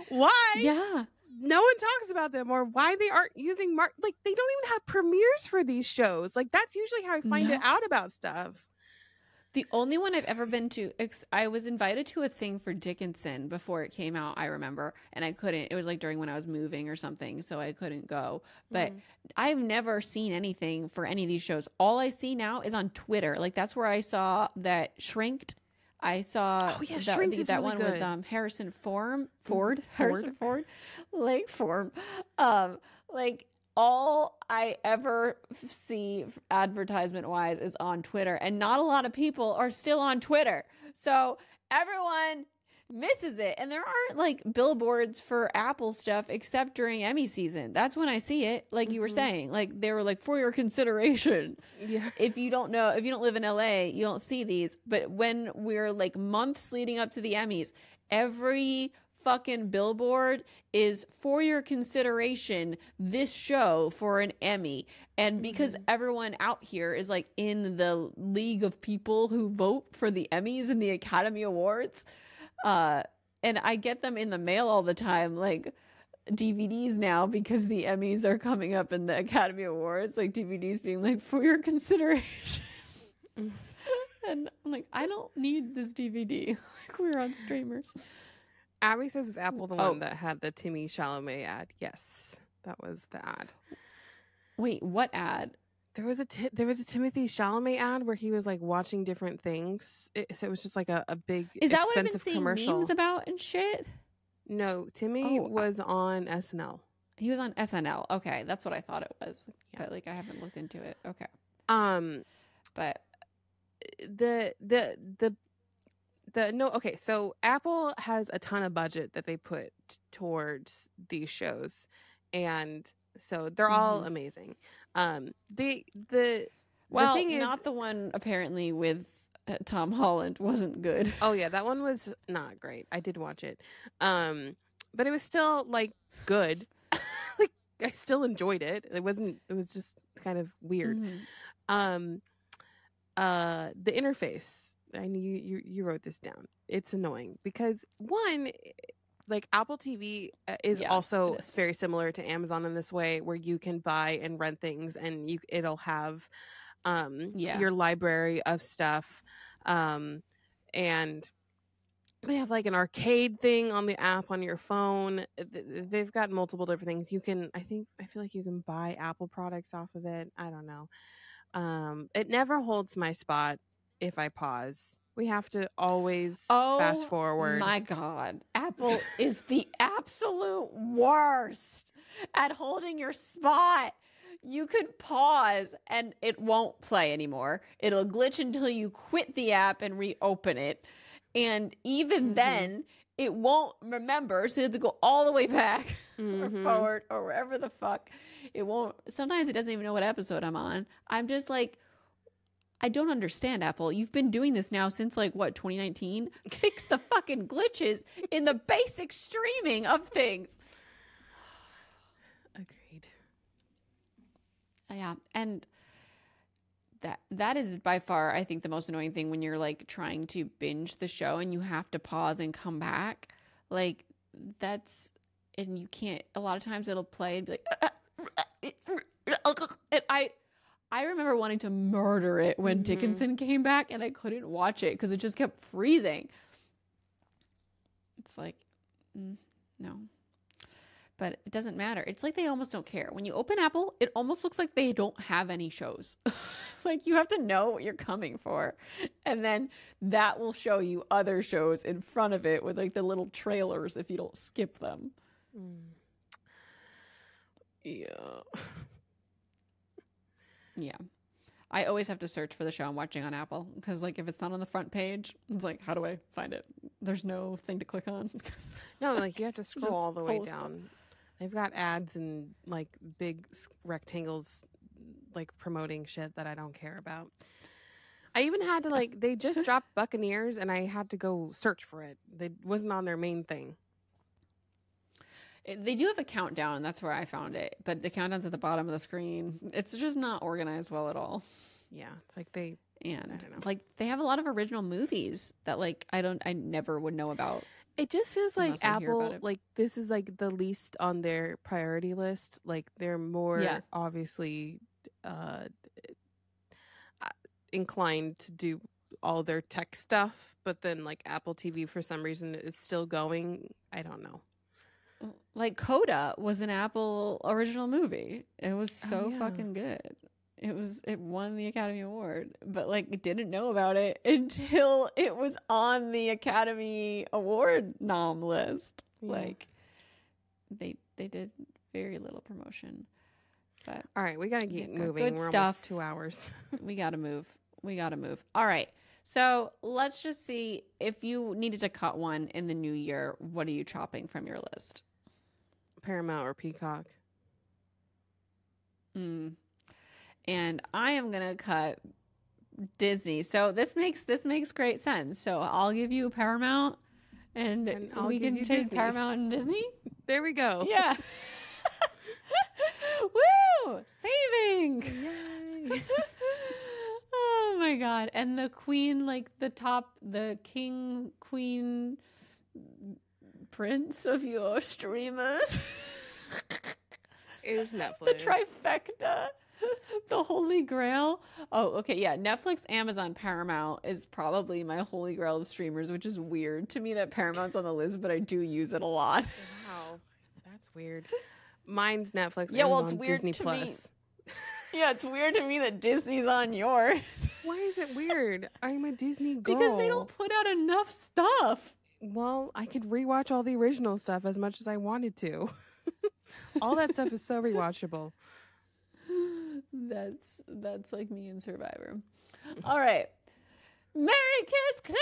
why no one talks about them, or why they aren't using like they don't even have premieres for these shows. Like that's usually how I find it out about stuff. The only one I've ever been to, I was invited to a thing for Dickinson before it came out, I remember, and I couldn't. It was like during when I was moving or something, so I couldn't go. But I've never seen anything for any of these shows. All I see now is on Twitter. Like that's where I saw that Shrinked. I saw that one really with Harrison Ford. Like all I ever see advertisement wise is on Twitter, and not a lot of people are still on Twitter. So everyone misses it. And there aren't like billboards for Apple stuff except during Emmy season. That's when I see it. Like you were saying, like they were like, for your consideration. Yeah. If you don't live in LA, you don't see these. But when we're like months leading up to the Emmys, every fucking billboard is for your consideration, this show for an Emmy. And because everyone out here is like in the league of people who vote for the Emmys and the Academy Awards, and I get them in the mail all the time, like DVDs now, because the Emmys are coming up in the Academy Awards, like DVDs being like, for your consideration. And I'm like, I don't need this DVD. Like, we're on streamers. Abby says it's Apple, the one that had the Timmy Chalamet ad. Yes, that was the ad. Wait, what ad? There was a Timothy Chalamet ad where he was like watching different things. So it was just like a big Is that expensive what I've been seeing commercial. Memes about and shit? No, Timmy was on SNL. He was on SNL. Okay, that's what I thought it was. Yeah. But like I haven't looked into it. Okay. But okay, so Apple has a ton of budget that they put towards these shows, and so they're all amazing. The thing is, not the one apparently with Tom Holland wasn't good. Oh yeah, that one was not great. I did watch it, but it was still like good. Like I still enjoyed it. It was just kind of weird. The interface. I knew you wrote this down. It's annoying because one, like Apple TV is also very similar to Amazon in this way, where you can buy and rent things, and it'll have your library of stuff, and they have like an arcade thing on the app on your phone. They've got multiple different things. I feel like you can buy Apple products off of it. I don't know. It never holds my spot if I pause. We have to always fast forward. Oh my God. Apple is the absolute worst at holding your spot. You could pause and it won't play anymore. It'll glitch until you quit the app and reopen it. And even then, it won't remember. So you have to go all the way back or forward or wherever the fuck. It won't. Sometimes it doesn't even know what episode I'm on. I'm just like, I don't understand, Apple. You've been doing this now since like what, 2019? Fix the fucking glitches in the basic streaming of things. Agreed. Yeah, and that is by far, I think, the most annoying thing when you're like trying to binge the show and you have to pause and come back. Like and you can't. A lot of times it'll play and be like, and I remember wanting to murder it when Dickinson came back and I couldn't watch it because it just kept freezing. It's like, no. But it doesn't matter. It's like they almost don't care. When you open Apple, it almost looks like they don't have any shows. Like you have to know what you're coming for. And then that will show you other shows in front of it with like the little trailers if you don't skip them. Yeah. Yeah. I always have to search for the show I'm watching on Apple because like if it's not on the front page, it's like, how do I find it? There's no thing to click on. No, like you have to scroll all the way down. They've got ads and like big rectangles like promoting shit that I don't care about. I even had to like, they just dropped Buccaneers and I had to go search for it. It wasn't on their main thing. They do have a countdown, and that's where I found it. But the countdown's at the bottom of the screen. It's just not organized well at all. Yeah, it's like I don't know. Like they have a lot of original movies that like I never would know about. It just feels like Apple, like this is like the least on their priority list. Like they're more obviously inclined to do all their tech stuff, but then like Apple TV for some reason is still going. I don't know. Like Coda was an Apple original movie. It was so fucking good. It won the Academy Award, but like didn't know about it until it was on the Academy Award nom list. Yeah. Like they did very little promotion. But all right, we gotta keep moving. We're almost 2 hours. We gotta move. All right. So let's just see, if you needed to cut one in the new year, what are you chopping from your list? Paramount or Peacock. And I am gonna cut Disney. So this makes great sense. So I'll give you Paramount, and we can take Paramount and Disney. There we go. Yeah. Woo! Saving. Yay. Oh my God. And the queen, like the king, queen, prince of your streamers is Netflix. The trifecta. The holy grail. Oh, okay. Yeah. Netflix, Amazon, Paramount is probably my holy grail of streamers, which is weird to me that Paramount's on the list, but I do use it a lot. Wow. That's weird. Mine's Netflix, yeah, Amazon, well, it's weird Disney to Plus. me. Yeah, it's weird to me that Disney's on yours. Why is it weird? I'm a Disney girl. Because they don't put out enough stuff. Well, I could rewatch all the original stuff as much as I wanted to. All that stuff is so rewatchable. That's like me in Survivor. All right. Merry Kiss Cliff.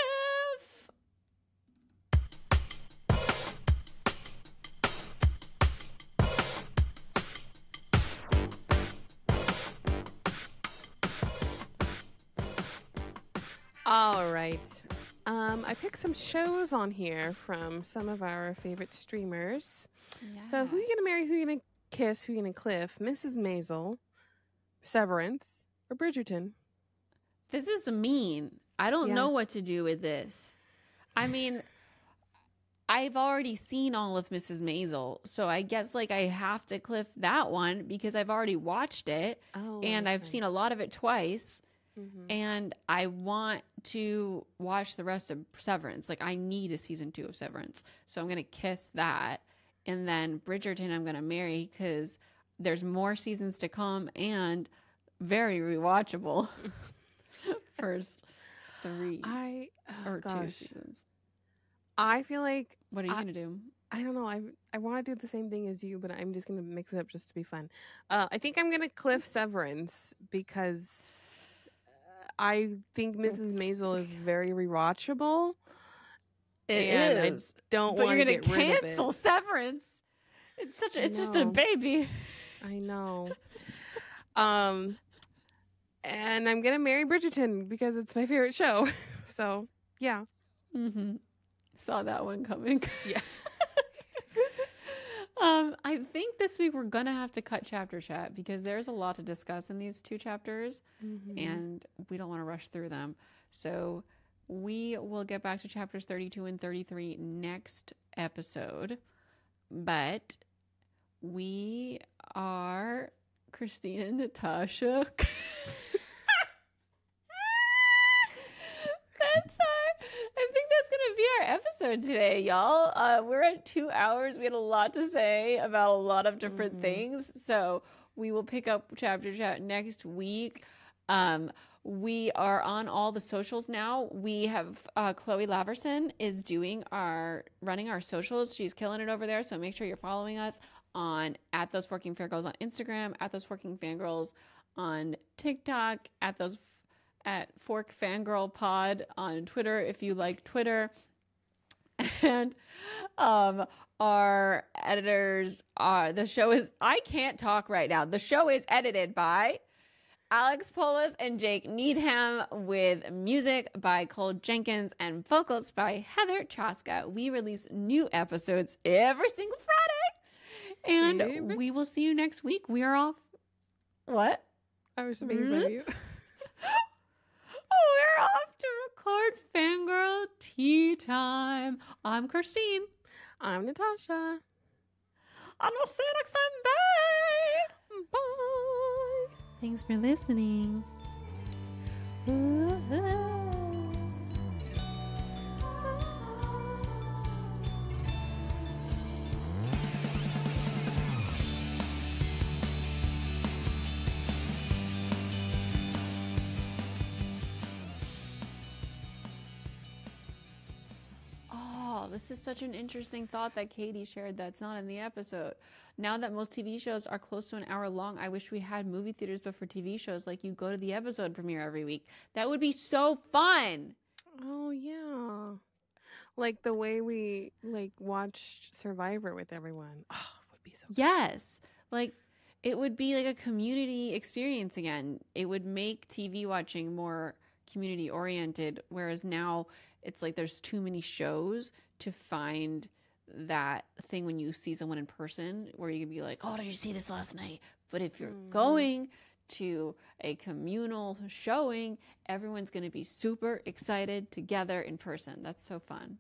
All right. I picked some shows on here from some of our favorite streamers. Yeah. So who you gonna marry, who you gonna kiss, who you gonna cliff? Mrs. Maisel, Severance, or Bridgerton? This is mean. I don't know what to do with this. I mean, I've already seen all of Mrs. Maisel, so I guess like I have to cliff that one because I've already watched it and I've seen a lot of it twice. Mm-hmm. And I want to watch the rest of Severance. Like, I need a season 2 of Severance. So I'm going to kiss that. And then Bridgerton I'm going to marry because there's more seasons to come and very rewatchable. First 3 or 2 seasons. I feel like... What are you going to do? I don't know. I want to do the same thing as you, but I'm just going to mix it up just to be fun. I think I'm going to cliff Severance because... I think Mrs. Maisel is very rewatchable. It is. I don't want to get rid of it. But you're going to cancel Severance. It's just a baby. I know. And I'm going to marry Bridgerton because it's my favorite show. So, yeah. Mm-hmm. Saw that one coming. Yeah. I think this week we're going to have to cut chapter chat because there's a lot to discuss in these 2 chapters and we don't want to rush through them. So we will get back to chapters 32 and 33 next episode. But we are Christina and Natasha. I think that's going to be our episode today, y'all. We're at 2 hours. We had a lot to say about a lot of different things. So we will pick up chapter chat next week. We are on all the socials now. We have Chloe Laverson is running our socials. She's killing it over there. So make sure you're following us on @ThoseForkingFangirls on Instagram, @ThoseForkingFangirls on TikTok, at Fork Fangirl Pod on Twitter if you like Twitter. And our editors are, I can't talk right now. The show is edited by Alex Polis and Jake Needham with music by Cole Jenkins and vocals by Heather Traska. We release new episodes every single Friday. And we will see you next week. We are off. What? I was making fun of you. We're off to record Fangirl Tea Time. I'm Christine. I'm Natasha. And I'll see you next time. Bye. Bye. Thanks for listening. This is such an interesting thought that Katie shared that's not in the episode. Now that most TV shows are close to an hour long, I wish we had movie theaters, but for TV shows, like you go to the episode premiere every week. That would be so fun. Oh, yeah. Like the way we watched Survivor with everyone. Oh, it would be so fun. Yes. Like it would be like a community experience again. It would make TV watching more community oriented, whereas now it's like there's too many shows to find that thing when you see someone in person where you can be like, oh, did you see this last night? But if you're going to a communal showing, everyone's going to be super excited together in person. That's so fun.